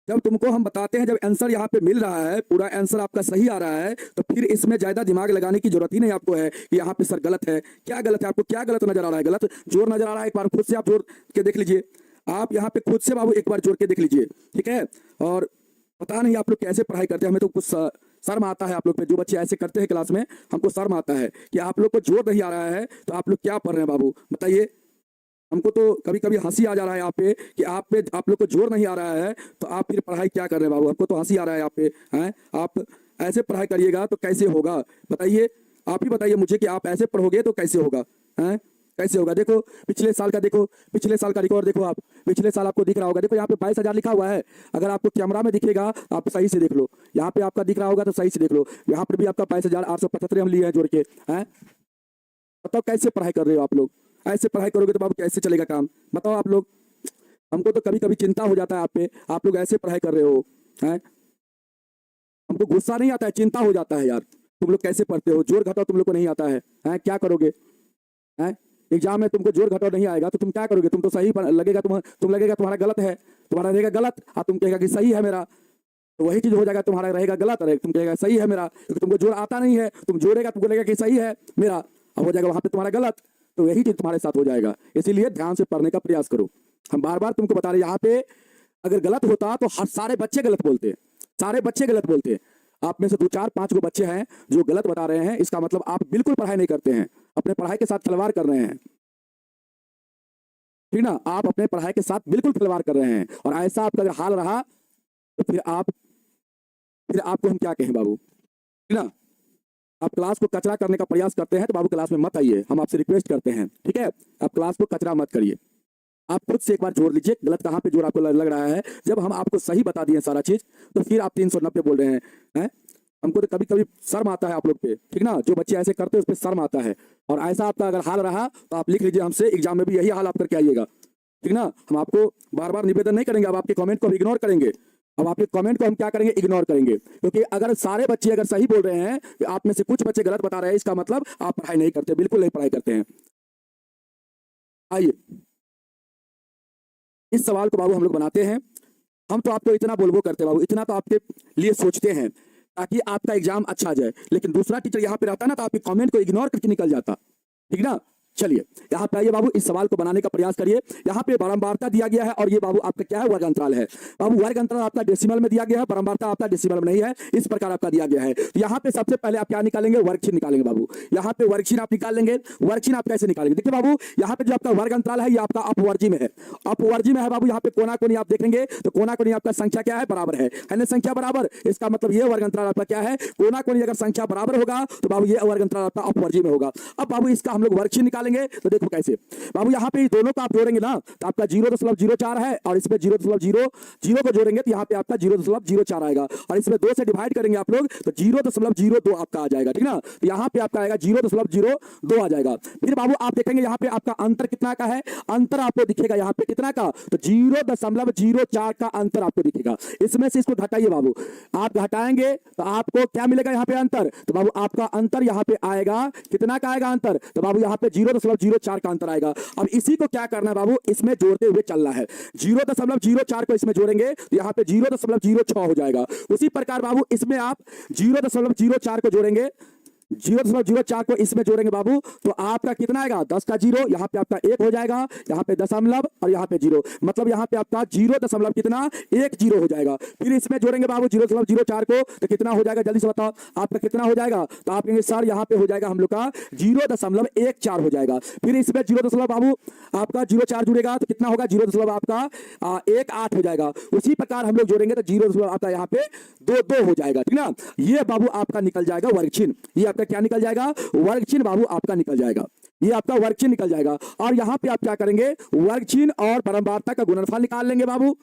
जब तुमको हम बताते हैं, जब आंसर यहाँ पे मिल रहा है, पूरा आंसर आपका सही आ रहा है, तो फिर इसमें ज्यादा दिमाग लगाने की जरूरत ही नहीं आपको है कि यहाँ पे सर गलत है। क्या गलत है? आपको क्या गलत नजर आ रहा है? गलत जोड़ नजर आ रहा है? एक बार खुद से आप जोड़ के देख लीजिए। आप यहाँ पे खुद से बाबू एक बार जोड़ के देख लीजिए, ठीक है? और पता नहीं आप लोग कैसे पढ़ाई करते हैं, हमें तो कुछ शर्म आता है आप लोग पे। जो बच्चे ऐसे करते हैं क्लास में, हमको शर्म आता है कि आप लोग को जोड़ नहीं आ रहा है तो आप लोग क्या पढ़ रहे हैं बाबू बताइए? हमको तो कभी कभी हंसी आ जा रहा है आप पे कि आप लोग को जोर नहीं आ रहा है तो आप फिर पढ़ाई क्या कर रहे हैं बाबू? हमको तो हंसी आ रहा है आप पे। हैं? आप ऐसे पढ़ाई करिएगा तो कैसे होगा बताइए? आप ही बताइए मुझे कि आप ऐसे पढ़ोगे तो कैसे होगा? हैं? कैसे होगा? देखो पिछले साल का, देखो पिछले साल का रिकॉर्ड देखो आप। पिछले साल आपको दिख रहा होगा, देखो यहाँ पे 22,000 लिखा हुआ है। अगर आपको कैमरा में दिखेगा आप सही से देख लो, यहाँ पे आपका दिख रहा होगा तो सही से देख लो। यहाँ पर भी आपका 22,875 हम लिए हैं जोड़ के। हैं? बताओ कैसे पढ़ाई कर रहे हो आप लोग? ऐसे पढ़ाई करोगे तो बाबू कैसे चलेगा काम बताओ आप लोग? हमको तो कभी कभी चिंता हो जाता है आप पे, आप लोग ऐसे पढ़ाई कर रहे हो। हैं? हमको गुस्सा नहीं आता है, चिंता हो जाता है यार। तुम लोग कैसे पढ़ते हो? जोड़ घटाओ तुम लोग को नहीं आता है। हैं? क्या करोगे? हैं? एग्जाम में तुमको जोड़ घटाओ नहीं आएगा तो तुम क्या करोगे? तुम तो सही लगेगा, तुम लगेगा तुम्हारा गलत है, तुम्हारा रहेगा गलत, और तुम कहेगा कि सही है मेरा। तो वही चीज हो जाएगा, तुम्हारा रहेगा गलत, रहेगा तुम कहेगा सही है मेरा, क्योंकि तुमको जोड़ आता नहीं है। तुम जोड़ेगा तुमको लगेगा कि सही है मेरा, अब हो जाएगा वहां पे तुम्हारा गलत। तो यही चीज तुम्हारे साथ हो जाएगा। इसीलिए ध्यान से पढ़ने का प्रयास करो। हम बार बार तुमको बता रहे हैं, यहाँ पे अगर गलत होता तो हर सारे बच्चे गलत बोलते, सारे बच्चे गलत बोलते। आप में से 2-4-5 गो बच्चे हैं जो गलत बता रहे हैं, इसका मतलब आप बिल्कुल पढ़ाई नहीं करते हैं, अपने पढ़ाई के साथ खिलवाड़ कर रहे हैं, ठीक ना? आप अपने पढ़ाई के साथ बिल्कुल खिलवाड़ कर रहे हैं। और ऐसा आपका अगर हाल रहा तो फिर आपको हम क्या कहें बाबू, ठीक ना? आप क्लास को कचरा करने का प्रयास करते हैं तो बाबू क्लास में मत आइए, हम आपसे रिक्वेस्ट करते हैं, ठीक है? आप क्लास को कचरा मत करिए। आप खुद से एक बार जोड़ लीजिए, गलत कहाँ पे जोड़ आपको लग रहा है। जब हम आपको सही बता दिए सारा चीज तो फिर आप 390 बोल रहे हैं। हमको तो कभी कभी शर्म आता है आप लोग पे, ठीक ना? जो बच्चे ऐसे करते हैं उस पर शर्म आता है। और ऐसा आपका अगर हाल रहा तो आप लिख लीजिए हमसे, एग्जाम में भी यही हाल आप करके आइएगा, ठीक ना? हम आपको बार बार निवेदन नहीं करेंगे, अब आपके कमेंट को इग्नोर करेंगे। अब आपके कमेंट को हम क्या करेंगे? इग्नोर करेंगे। क्योंकि अगर सारे बच्चे अगर सही बोल रहे हैं, आप में से कुछ बच्चे गलत बता रहे हैं, इसका मतलब आप पढ़ाई नहीं करते, बिल्कुल नहीं पढ़ाई करते हैं। आइए इस सवाल को बाबू हम लोग बनाते हैं। हम तो आपको इतना बोलबो करते बाबू, इतना तो आपके लिए सोचते हैं ताकि आपका एग्जाम अच्छा जाए। लेकिन दूसरा टीचर यहाँ पे रहता ना तो आपके कमेंट को इग्नोर करके निकल जाता, ठीक ना? चलिए यहाँ पे आइए बाबू, इस सवाल को बनाने का प्रयास करिए। यहाँ पे बारंबारता दिया गया है और ये बाबू आपका क्या है? वर्ग अंतराल है। बाबू वर्ग अंतराल आपका डेसिमल में दिया गया है, बारंबारता आपका डेसिमल में नहीं है, इस प्रकार आपका दिया गया है। तो यहाँ पे सबसे पहले आप क्या निकालेंगे? वर्गचिन्ह निकालेंगे बाबू। यहाँ पे वर्गचिन्ह आप निकाल लेंगे। वर्गचिन्ह आप कैसे निकालेंगे? देखिए बाबू, यहाँ पे जो आपका वर्ग अंतराल है ये आपका अपवर्जी में है, अपवर्जी में है बाबू। यहाँ पे कोना कोनी आप देखेंगे तो कोना कोनी आपका संख्या क्या है? बराबर है ना? संख्या बराबर, इसका मतलब ये वर्ग अंतराल आपका क्या है? कोना कोनी अगर संख्या बराबर होगा तो बाबू ये वर्ग अंतराल आपका अपवर्जी में होगा। अब बाबू इसका हम लोग वर्गचिन्ह निकालेंगे तो देखो कैसे बाबू, यहाँ पे दोनों को आप जोड़ेंगे ना तो आपका 0.04 है और इसमें 0.00 को जोड़ेंगे तो यहाँ पे आपका 0.04 आएगा। और इसमें 2 से डिवाइड करेंगे आप लोग तो 0.02 आपका आ जाएगा, ठीक ना? तो यहाँ पे आपका आएगा 0.02 आ जाएगा। फिर बाबू आप देखेंगे यहाँ पे आपका अंतर कितना का है? अंतर आपको दिखेगा यहाँ पे कितना का? तो 0.04 का अंतर आपको दिखेगा। इसमें से इसको घटाइए बाबू, आप घटाएंगे तो आपको क्या मिलेगा यहाँ पे? अंतर। तो बाबू आपका अंतर यहाँ पे आएगा कितना का आएगा अंतर? तो बाबू यहाँ पे 0.04 का अंतर आएगा। अब इसी को क्या करना है बाबू? इसमें जोड़ते हुए चलना है। 0.04 को इसमें जोड़ेंगे तो यहाँ पे 0.06 हो जाएगा। उसी प्रकार बाबू इसमें आप 0.04 को जोड़ेंगे 0.04 को इसमें जोड़ेंगे बाबू तो आपका कितना आएगा 10 का 0, यहाँ पे आपका 1 हो जाएगा, यहाँ पे दशमलव और यहाँ पे 0, मतलब यहाँ पे आपका 0 दशमलव कितना 1 0 हो जाएगा। फिर इसमें जोड़ेंगे बाबू 0.04 को तो कितना हो जाएगा जल्दी से बताओ आपका कितना हो जाएगा। तो आप कहेंगे सर यहाँ पे हो जाएगा हम लोग का 0.14 हो जाएगा। फिर इसमें 0 बाबू आपका 0.4 जुड़ेगा तो कितना होगा 0 आपका 1.8 हो जाएगा। उसी प्रकार हम लोग जोड़ेंगे तो 0 आपका यहाँ पे 2 हो जाएगा, ठीक ना। ये बाबू आपका निकल जाएगा वर्ग चिन्ह, ये आपका क्या निकल जाएगा वर्ग चिन्ह बाबू आपका निकल जाएगा, ये आपका वर्ग चिन्ह निकल जाएगा। और यहाँ पे आप क्या करेंगे वर्ग चिन्ह और बारंबारता का गुणनफल निकाल लेंगे बाबू।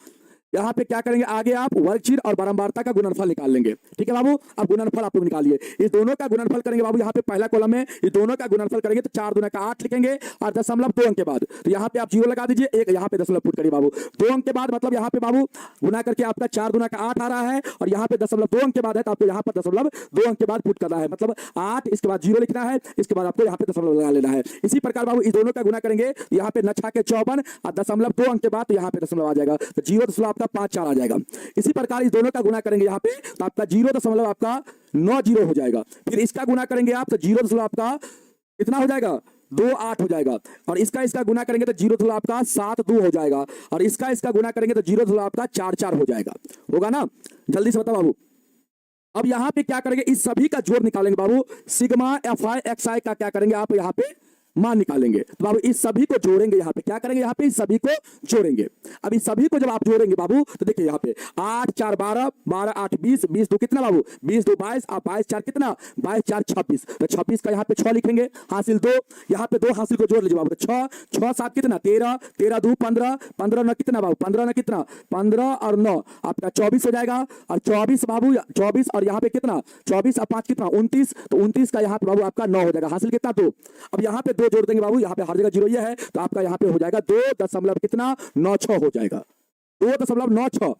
यहाँ पे क्या करेंगे आगे आप वर्ग चिन्ह और बारंबारता का गुणनफल निकाल लेंगे, ठीक है बाबू। अब गुणनफल आप लोग निकालिए, इस दोनों का गुणनफल करेंगे बाबू। यहाँ पे पहला कॉलम में इस दोनों का गुणनफल करेंगे तो 4 दूना का 8 लिखेंगे और दशमलव 2 अंक के बाद तो यहाँ पे आप 0 लगा दीजिए, एक यहाँ पे दशमलव पुट करिए बाबू। 2 अंक के बाद मतलब यहाँ पे बाबू गुना करके आपका 4 दूना का 8 आ रहा है और यहाँ पे दशमलव 2 अंक के बाद है तो आपको यहाँ पर दशमलव 2 अंक के बाद पुट करना है, मतलब 8 इसके बाद 0 लिखना है, इसके बाद आपको यहाँ पे दशमलव लगा लेना है। इसी प्रकार बाबू इस दोनों का गुना करेंगे यहाँ पे 9 के 54 और दशमलव 2 अंक के बाद तो यहाँ पे दशमलव आ जाएगा तो 0 आपका 5 4 आ जाएगा। इसी प्रकार इस दोनों का गुना करेंगे यहाँ पे तो आपका 0 आपका 9 हो जाएगा। फिर इसका गुना करेंगे आप तो 0 आपका कितना हो जाएगा 2 8 हो जाएगा और इसका गुना करेंगे तो 0 आपका 7 2 हो जाएगा और इसका गुना करेंगे तो 0 आपका 4 4 हो जाएगा, होगा ना। जल्दी से बताओ बाबू। अब यहाँ पे क्या करेंगे इस सभी का जोड़ निकालेंगे बाबू, सिग्मा fi xi का क्या करेंगे आप यहाँ पे मान निकालेंगे। तो बाबू इस सभी को जोड़ेंगे, यहाँ पे क्या करेंगे यहाँ पे इस सभी को जोड़ेंगे। अब इस सभी को जब आप जोड़ेंगे बाबू तो देखिए यहाँ पे 8 4 12 12 8 20 20 2 कितना बाबू 20 2 22 और 22 4 कितना 22 4 26 तो 26 का यहाँ पे 6 लिखेंगे हासिल 2, यहाँ पे 2 हासिल को जोड़ लीजिए बाबू तो 6 6 7 कितना 13 13 2 15 15 9 कितना बाबू 15 9 कितना 15 और 9 आपका 24 हो जाएगा और 24 बाबू 24 और यहाँ पे कितना 24 और 5 कितना 29 तो 29 का यहाँ पे बाबू आपका 9 हो जाएगा हासिल कितना 2। अब यहाँ पे 2 जोड़ देंगे बाबू, यहाँ पे हर जगह 0 ये है तो आपका यहाँ पे हो जाएगा 2 दशमलव कितना 96 हो जाएगा 2.96।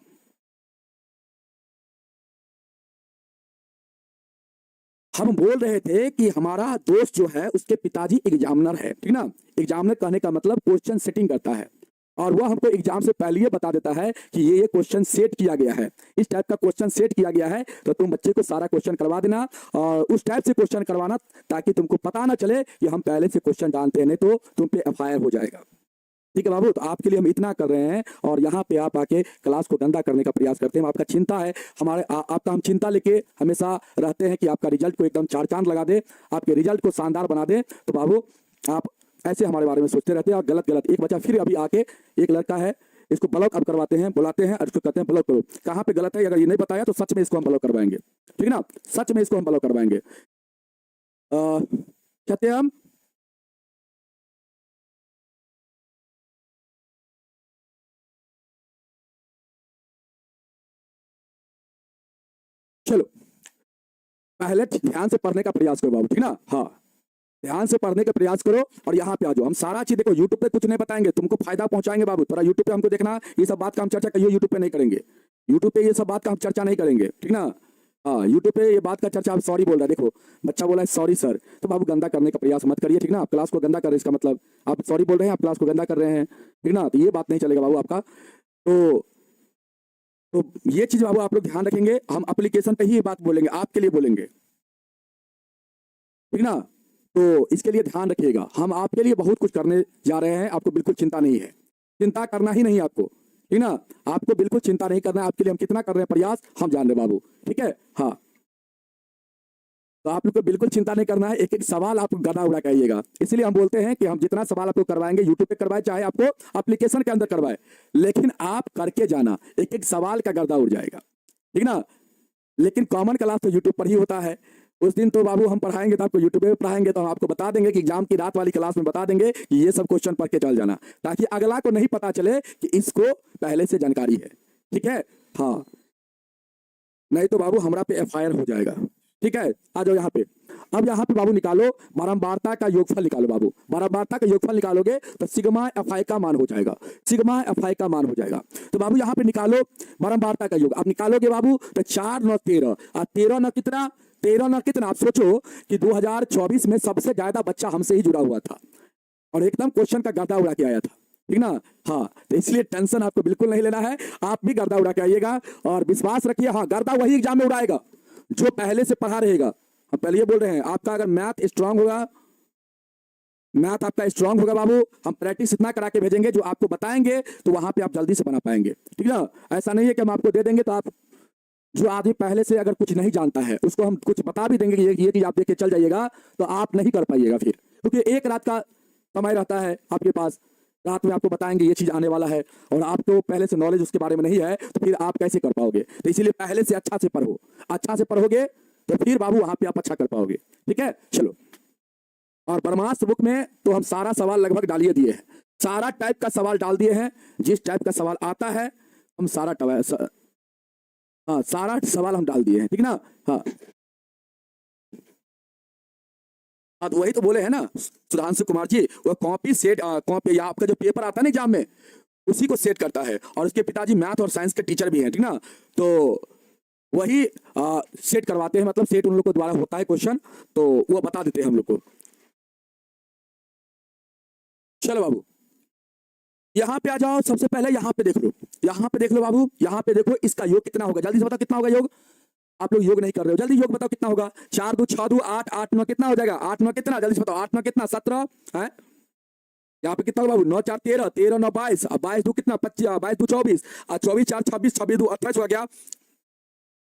हम बोल रहे थे कि हमारा दोस्त जो है उसके पिताजी एग्जामिनर है, ठीक ना। एग्जामिनर कहने का मतलब क्वेश्चन सेटिंग करता है और वह हमको एग्जाम से पहले ये बता देता है कि ये क्वेश्चन सेट किया गया है, इस टाइप का क्वेश्चन सेट किया गया है तो तुम बच्चे को सारा क्वेश्चन करवा देना और उस टाइप से क्वेश्चन करवाना ताकि तुमको पता ना चले कि हम पहले से क्वेश्चन जानते हैं, नहीं तो तुम पे एफआईआर हो जाएगा, ठीक है बाबू। तो आपके लिए हम इतना कर रहे हैं और यहाँ पे आप आके क्लास को गंदा करने का प्रयास करते हैं। आपका चिंता है हमारे आपका हम चिंता लेके हमेशा रहते हैं कि आपका रिजल्ट को एकदम 4 चांद लगा दे, आपके रिजल्ट को शानदार बना दे। तो बाबू आप ऐसे हमारे बारे में सोचते रहते हैं और गलत। एक बच्चा फिर अभी आके एक लड़का है इसको ब्लॉक अब करवाते हैं, बुलाते हैं और इसको कहते हैं ब्लॉक करो। कहाँ पे गलत है अगर ये नहीं बताया तो सच में इसको हम ब्लॉक करवाएंगे, ठीक ना, सच में इसको हम ब्लॉक करवाएंगे। कहते हैं हम चलो पहले ध्यान से पढ़ने का प्रयास करो बाबू, ठीक ना। हाँ ध्यान से पढ़ने का प्रयास करो और यहाँ पे आ जाओ। हम सारा चीज देखो यूट्यूब पे कुछ नहीं बताएंगे, तुमको फायदा पहुंचाएंगे बाबू। थोड़ा यूट्यूब पे हमको देखना, ये सब बात का हम चर्चा कहिए यूट्यूब पे नहीं करेंगे, यूट्यूब पे ये सब बात का हम चर्चा नहीं करेंगे, ठीक ना। हाँ यूट्यूब पे ये बात का चर्चा आप सॉरी बोल रहा है, देखो बच्चा बोला है सॉरी सर, तो बाबू गंदा करने का प्रयास मत करिए, ठीक ना। आप क्लास को गंदा कर रहे हैं इसका मतलब आप सॉरी बोल रहे हैं, आप क्लास को गंदा कर रहे हैं, ठीक ना। तो ये बात नहीं चलेगा बाबू आपका। तो ये चीज बाबू आप लोग ध्यान रखेंगे, हम एप्लीकेशन पे ही ये बात बोलेंगे, आपके लिए बोलेंगे, ठीक ना। तो इसके लिए ध्यान रखिएगा, हम आपके लिए बहुत कुछ करने जा रहे हैं, आपको बिल्कुल चिंता नहीं है, चिंता करना ही नहीं आपको, ठीक ना। आपको बिल्कुल चिंता नहीं करना है, आपके लिए हम कितना कर रहे हैं प्रयास हम जान रहे बाबू, ठीक है। हाँ तो आप लोग को बिल्कुल चिंता नहीं करना है, एक एक सवाल आप गदा उड़ा के आइएगा। इसलिए हम बोलते हैं कि हम जितना सवाल आपको करवाएंगे यूट्यूब पे करवाए चाहे आपको एप्लीकेशन के अंदर करवाए, लेकिन आप करके जाना, एक एक सवाल का गर्दा उड़ जाएगा, ठीक ना। लेकिन कॉमन क्लास तो यूट्यूब पर ही होता है, उस दिन तो बाबू हम पढ़ाएंगे तो आपको यूट्यूब पे पढ़ाएंगे, तो हम आपको बता देंगे कि एग्जाम की रात वाली क्लास में बता देंगे कि ये सब क्वेश्चन पढ़ के चल जाना, ताकि अगला को नहीं पता चले कि इसको पहले से जानकारी है, ठीक है। हाँ नहीं तो बाबू हमारा पे एफआईआर हो जाएगा, ठीक है। आ जाओ यहाँ पे। अब यहाँ पे बाबू निकालो बारंबारता का योगफल निकालो बाबू, बारंबारता का योगफल निकालोगे तो सिग्मा एफआई का मान हो जाएगा, सिग्मा एफआई का मान हो जाएगा। तो बाबू यहाँ पे निकालो बारंबारता का योग, अब निकालोगे बाबू तो 4 9 13 और 13 9 कितना 13 9 कितना। आप सोचो कि 2024 में सबसे ज्यादा बच्चा हमसे ही जुड़ा हुआ था और एकदम क्वेश्चन का गर्दा उड़ा के आया था, ठीक ना। हाँ तो इसलिए टेंशन आपको बिल्कुल नहीं लेना है, आप भी गर्दा उड़ा के आइएगा और विश्वास रखिए, हाँ गर्दा वही एग्जाम में उड़ाएगा जो पहले से पढ़ा रहेगा, हम पहले ये बोल रहे हैं, आपका अगर मैथ स्ट्रांग होगा, मैथ आपका स्ट्रांग होगा बाबू, हम प्रैक्टिस इतना करा के भेजेंगे, जो आपको बताएंगे तो वहां पे आप जल्दी से बना पाएंगे, ठीक ना। ऐसा नहीं है कि हम आपको दे देंगे तो आप, जो आदमी पहले से अगर कुछ नहीं जानता है उसको हम कुछ बता भी देंगे कि ये चीज आप देख के चल जाइएगा, तो आप नहीं कर पाइएगा फिर, क्योंकि एक रात का समय रहता है आपके पास, रात में आपको बताएंगे ये चीज आने वाला है, और आपको पहले से नॉलेज उसके बारे में नहीं है, तो फिर आप कैसे कर पाओगे। तो इसीलिए पहले से अच्छा से पढ़ो, अच्छा से पढ़ोगे तो फिर बाबू वहां पे आप अच्छा कर पाओगे, ठीक है। चलो, और ब्रह्मास्त्र बुक में तो हम सारा सवाल लगभग डालिए दिए हैं, सारा टाइप का सवाल डाल दिए हैं, जिस टाइप का सवाल आता है हम हाँ सारा सवाल हम डाल दिए हैं, ठीक ना। हाँ हाँ, तो वही तो बोले हैं ना सुधांशु कुमार जी, वो कॉपी सेट, कॉपी या आपका जो पेपर आता है ना एग्जाम में, उसी को सेट करता है, और उसके पिताजी मैथ और साइंस के टीचर भी हैं, ठीक ना। तो वही सेट करवाते हैं, मतलब सेट उन लोग को द्वारा होता है क्वेश्चन, तो वो बता देते हैं हम लोग को। चलो बाबू, यहाँ पे आ जाओ, सबसे पहले यहाँ पे देख लो, यहाँ पे देख लो बाबू, यहाँ पे देखो इसका योग कितना होगा, जल्दी से बताओ कितना होगा योग। आप लोग योग नहीं कर रहे हो, जल्दी योग बताओ कितना होगा। 4 2 6 2 8 8 9 कितना हो जाएगा, 8 9 कितना, जल्दी से बताओ, 8 9 कितना, 17 है। यहाँ पे कितना होगा बाबू, 9 4 13, 13 9 22, 22 2 कितना, 25, 22 2 24, 24 4 26, 26 2 28 होगा क्या।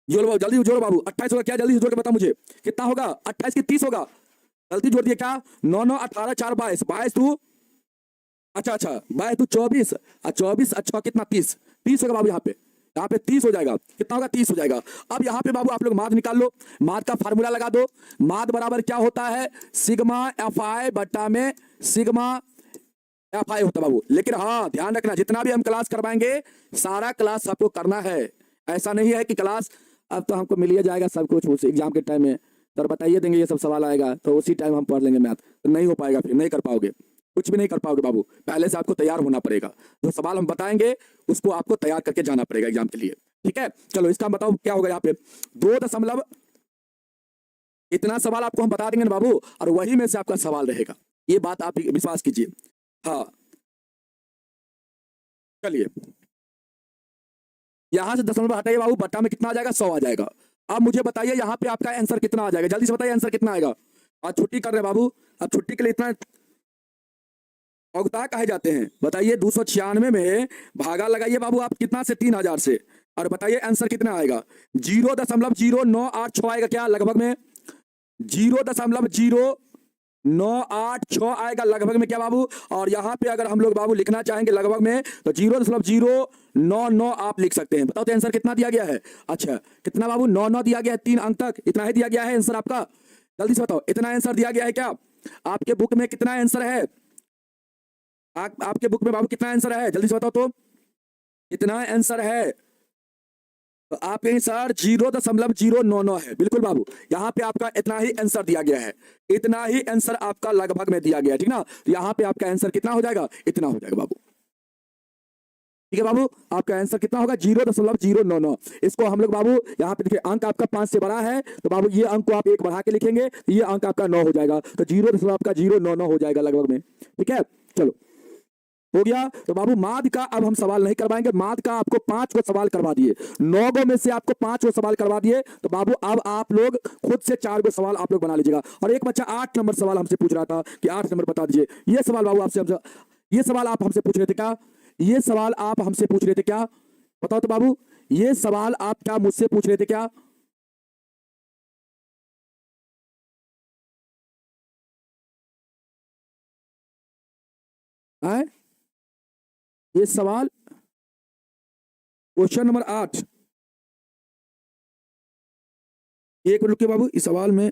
जोड़ो बाबू, जल्दी जोड़ो बाबू, 28 होगा क्या, जल्दी से जोड़ के बताओ मुझे कितना होगा, 28 की 30 होगा, जल्दी जोड़ दिए क्या, 9 9 18 4 22, 22 2, अच्छा अच्छा 22 2 24, 24 अच्छा कितना, 30, 30 होगा बाबू, यहाँ पे 30 हो जाएगा, कितना होगा, 30 हो जाएगा। अब यहाँ पे बाबू आप लोग माद निकाल लो, माद का फार्मूला लगा दो, माद बराबर क्या होता है, सिग्मा एफ आई बट्टा में सिग्मा एफ आई होता है बाबू। लेकिन हाँ ध्यान रखना, जितना भी हम क्लास करवाएंगे सारा क्लास आपको करना है, ऐसा नहीं है कि क्लास अब तो हमको मिल ही जाएगा सब कुछ उस एग्जाम के टाइम में, सर बताइए देंगे ये सब सवाल आएगा तो उसी टाइम हम पढ़ लेंगे मैथ, तो नहीं हो पाएगा, फिर नहीं कर पाओगे, कुछ भी नहीं कर पाओगे बाबू, पहले से आपको तैयार होना पड़ेगा, जो सवाल हम बताएंगे उसको आपको तैयार करके जाना पड़ेगा एग्जाम के लिए, ठीक है। चलो इसका बताओ क्या होगा, यहाँ पे 2 दशमलव इतना सवाल आपको हम बता देंगे ना बाबू, और वही में से आपका सवाल रहेगा, ये बात आप विश्वास कीजिए। हाँ चलिए, यहां से दशमलव हटाइए बाबू, बट्टा में कितना आ जाएगा, 100 आ जाएगा। अब मुझे बताइए यहाँ पे आपका आंसर कितना आ जाएगा, जल्दी से बताइए आंसर कितना आएगा। आज छुट्टी कर रहे बाबू, अब छुट्टी के लिए इतना औगता कहे जाते हैं, बताइए 296 में भागा लगाइए बाबू आप कितना से, 3000 से, और बताइए आंसर कितना आएगा, 0.0986 आएगा क्या लगभग में, 0.096 आएगा लगभग में क्या बाबू। और यहाँ पे अगर हम लोग बाबू लिखना चाहेंगे लगभग में तो 0.099 आप लिख सकते हैं। बताओ तो आंसर कितना दिया गया है, अच्छा कितना बाबू, 9 दिया गया है, 3 अंक तक इतना ही दिया गया है आंसर आपका, जल्दी से बताओ इतना आंसर दिया गया है क्या, आपके बुक में कितना आंसर है, आपके बुक में बाबू कितना आंसर है, जल्दी से बताओ तो कितना आंसर है। तो आप कहेंगे सर 0.099 है, बिल्कुल बाबू, यहाँ पे आपका इतना ही आंसर दिया गया है, इतना ही आंसर आपका लगभग में दिया गया है, ठीक ना। तो यहाँ पे आपका आंसर कितना हो जाएगा, इतना हो जाएगा बाबू, ठीक है बाबू, आपका आंसर कितना होगा 0.099। इसको हम लोग बाबू यहाँ पे देखिए अंक आपका 5 से बड़ा है, तो बाबू ये अंक को आप 1 बढ़ा के लिखेंगे, ये अंक आपका 9 हो जाएगा, तो 0.099 हो जाएगा लगभग में, ठीक है। चलो हो गया, तो बाबू माद का अब हम सवाल नहीं करवाएंगे, माद का आपको 5 को सवाल करवा दिए, 9 गो में से आपको 5 को सवाल करवा दिए, तो बाबू अब आप लोग खुद से 4 गो सवाल आप लोग बना लीजिएगा। और एक बच्चा 8 नंबर सवाल हमसे पूछ रहा था कि 8 नंबर बता दीजिए, ये सवाल बाबू आपसे ये सवाल आप हमसे पूछ रहे थे क्या, ये सवाल आप हमसे पूछ रहे थे क्या, बताओ तो बाबू, ये सवाल आप क्या मुझसे पूछ रहे थे क्या, है ये सवाल क्वेश्चन नंबर 8, एक मिनट रुकिए बाबू, इस सवाल में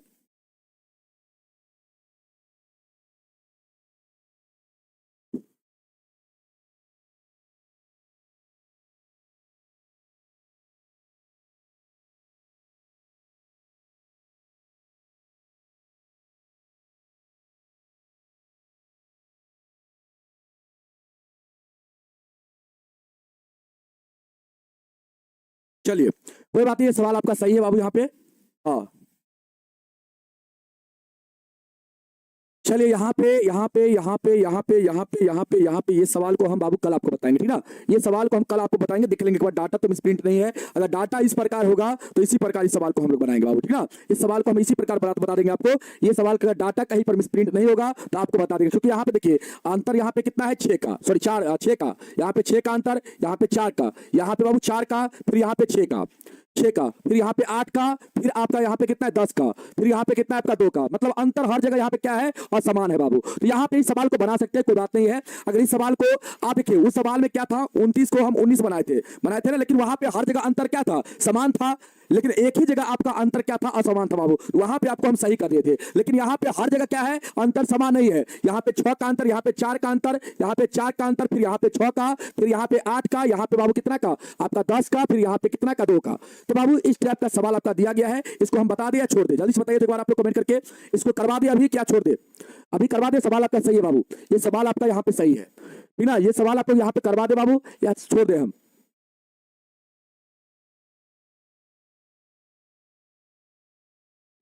चलिए कोई बात नहीं, ये सवाल आपका सही है बाबू यहाँ पे, हाँ चलिए यहाँ पे ये सवाल को हम बाबू कल आपको बताएंगे, ठीक ना। ये सवाल को हम कल आपको बताएंगे, देख लेंगे एक बार। डाटा तो मिसप्रिंट नहीं है, अगर डाटा इस प्रकार होगा तो इसी प्रकार इस सवाल को हम लोग बनाएंगे बाबू, ठीक ना। इस सवाल को हम इसी प्रकार बता देंगे आपको। ये सवाल का डाटा कहीं पर मिसप्रिंट नहीं होगा तो आपको बता देंगे, क्योंकि यहाँ पे देखिए अंतर यहाँ पे कितना है 6 का, सॉरी 6 का, यहाँ पे 6 का अंतर, यहाँ पे 4 का, यहाँ पे बाबू 4 का, फिर यहाँ पे 6 का, फिर यहाँ पे 8 का, फिर आपका यहाँ पे कितना है 10 का, फिर यहाँ पे कितना है आपका 2 का। मतलब अंतर हर जगह यहाँ पे क्या है और समान है बाबू। तो यहाँ पे इस सवाल को बना सकते हैं, कोई बात नहीं है। अगर इस सवाल को आप देखिए, उस सवाल में क्या था 29 को हम 19 बनाए थे ना, लेकिन वहां पे हर जगह अंतर क्या था, समान था, लेकिन एक ही जगह आपका अंतर क्या था, असमान था बाबू। वहां पे आपको हम सही कर दिए थे, लेकिन यहाँ पे हर जगह क्या है, अंतर समान नहीं है। यहाँ पे 6 का अंतर, यहाँ पे 4 का अंतर, यहाँ पे 4 का अंतर, फिर यहाँ पे 6 का, फिर यहाँ पे 8 का, यहाँ पे बाबू कितना का आपका 10 का, फिर यहाँ पे कितना का 2 का। तो बाबू इस टाइप का सवाल आपका दिया गया है, इसको हम बता दिया, छोड़ दे। जल्दी से बताइए एक बार आप लोग कमेंट करके, इसको करवा दिया अभी क्या छोड़ दे, अभी करवा दे। सवाल आपका सही है बाबू, ये सवाल आपका यहाँ पे सही है, ठीक ना। ये सवाल आप लोग यहाँ पे करवा दे बाबू, या छोड़ दे हम।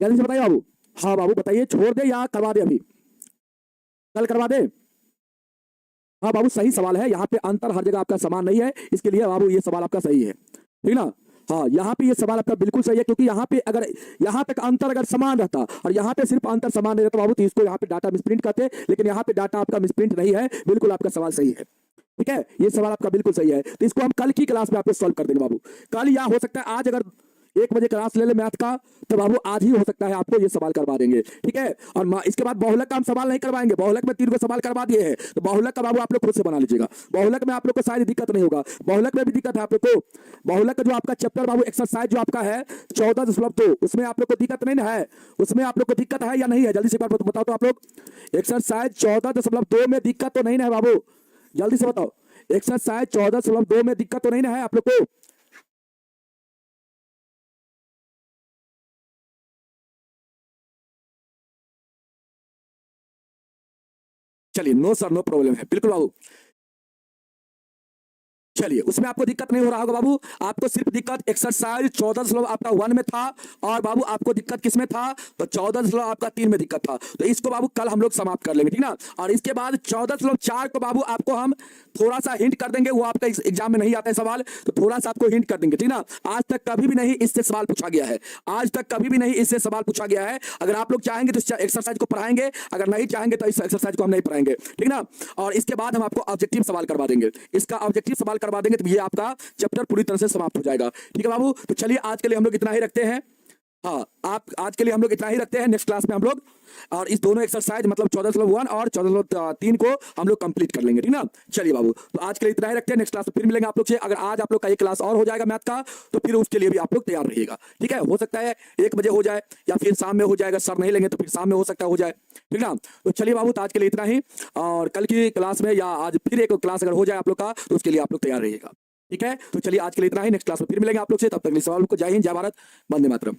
जल्दी से बताइए बाबू। हाँ बाबू बताइए, छोड़ दे या करवा दे, अभी कल करवा दे। हाँ बाबू सही सवाल है, यहाँ पे अंतर हर जगह आपका समान नहीं है, इसके लिए बाबू ये सवाल आपका सही है, ठीक ना। हाँ यहाँ पे ये सवाल आपका बिल्कुल सही है, क्योंकि यहाँ पे अगर यहाँ तक अंतर अगर समान रहता और यहाँ पे सिर्फ अंतर समान नहीं रहता बाबू, तो इसको यहाँ पे डाटा मिसप्रिंट करते, लेकिन यहाँ पे डाटा आपका मिसप्रिंट नहीं है, बिल्कुल आपका सवाल सही है, ठीक है। ये सवाल आपका बिल्कुल सही है, तो इसको हम कल की क्लास में आपको सॉल्व कर देंगे बाबू। कल या हो सकता है आज, अगर 1 बजे क्लास ले ले मैथ का, तो बाबू आज ही हो सकता है आपको ये सवाल करवा देंगे, ठीक है। और इसके बाद बहुलक का हम सवाल नहीं करवाएंगे, बहुलक में 3 को सवाल करवा दिए हैं, तो बहुलक का बाबू आप लोग खुद से बना लीजिएगा। बहुलक में आप लोग को शायद दिक्कत नहीं होगा, बहुलक में भी दिक्कत है आप लोग को। बहुलक का जो आपका चैप्टर बाबू एक्सरसाइज जो आपका है 14.2, उसमें आप लोग को दिक्कत नहीं ना है, उसमें आप लोग को दिक्कत है या नहीं है, जल्दी से बताओ तो आप लोग। एक्सरसाइज 14.2 में दिक्कत तो नहीं ना है बाबू, जल्दी से बताओ। एक्सरसाइज 14.2 में दिक्कत तो नहीं ना है आप लोग को। चलिए नो सर, नो प्रॉब्लम है, बिल्कुल बाबू। चलिए उसमें आपको दिक्कत नहीं हो रहा होगा बाबू, आपको सिर्फ दिक्कत एक्सरसाइज 14.1 में था, और बाबू आपको दिक्कत किसमें था, तो 14.3 में दिक्कत था। तो इसको बाबू कल हम लोग समाप्त कर लेंगे, ठीक ना। और इसके बाद 14.4 को बाबू आपको हम थोड़ा सा हिंट कर देंगे, वो आपका एग्जाम में नहीं आता है सवाल, तो थोड़ा सा आपको हिंट कर देंगे, ठीक ना। आज तक कभी भी नहीं इससे सवाल पूछा गया है, आज तक कभी भी नहीं इससे सवाल पूछा गया है। अगर आप लोग चाहेंगे तो इस एक्सरसाइज को पढ़ाएंगे, अगर नहीं चाहेंगे तो इस एक्सरसाइज को हम नहीं पढ़ाएंगे, ठीक ना। और इसके बाद हम आपको ऑब्जेक्टिव सवाल करवा देंगे, इसका ऑब्जेक्टिव सवाल करवा देंगे, तो ये आपका चैप्टर पूरी तरह से समाप्त हो जाएगा, ठीक है बाबू। तो चलिए आज के लिए हम लोग इतना ही रखते हैं। हाँ आप आज के लिए हम लोग इतना ही रखते हैं, नेक्स्ट क्लास में हम लोग और इस दोनों एक्सरसाइज मतलब 14.1 और 14.3 को हम लोग कंप्लीट कर लेंगे, ठीक ना। चलिए बाबू, तो आज के लिए इतना ही रखते हैं, नेक्स्ट क्लास में फिर मिलेंगे आप लोग से। अगर आज आप लोग का एक क्लास और हो जाएगा मैथ का, तो फिर उसके लिए भी आप लोग तैयार रहिएगा, ठीक है। हो सकता है 1 बजे हो जाए या फिर शाम में हो जाएगा, सर नहीं लेंगे तो फिर शाम में हो सकता है हो जाए, ठीक ना। तो चलिए बाबू, तो आज के लिए इतना ही, और कल की क्लास में या आज फिर एक क्लास अगर हो जाए आप लोग का, तो उसके लिए आप लोग तैयार रहिएगा, ठीक है। तो चलिए आज के लिए इतना ही, नेक्स्ट क्लास में फिर मिलेंगे आप लोग से, तब तक के लिए सवाल को जय हिंद, जय भारत, वंदे मातरम।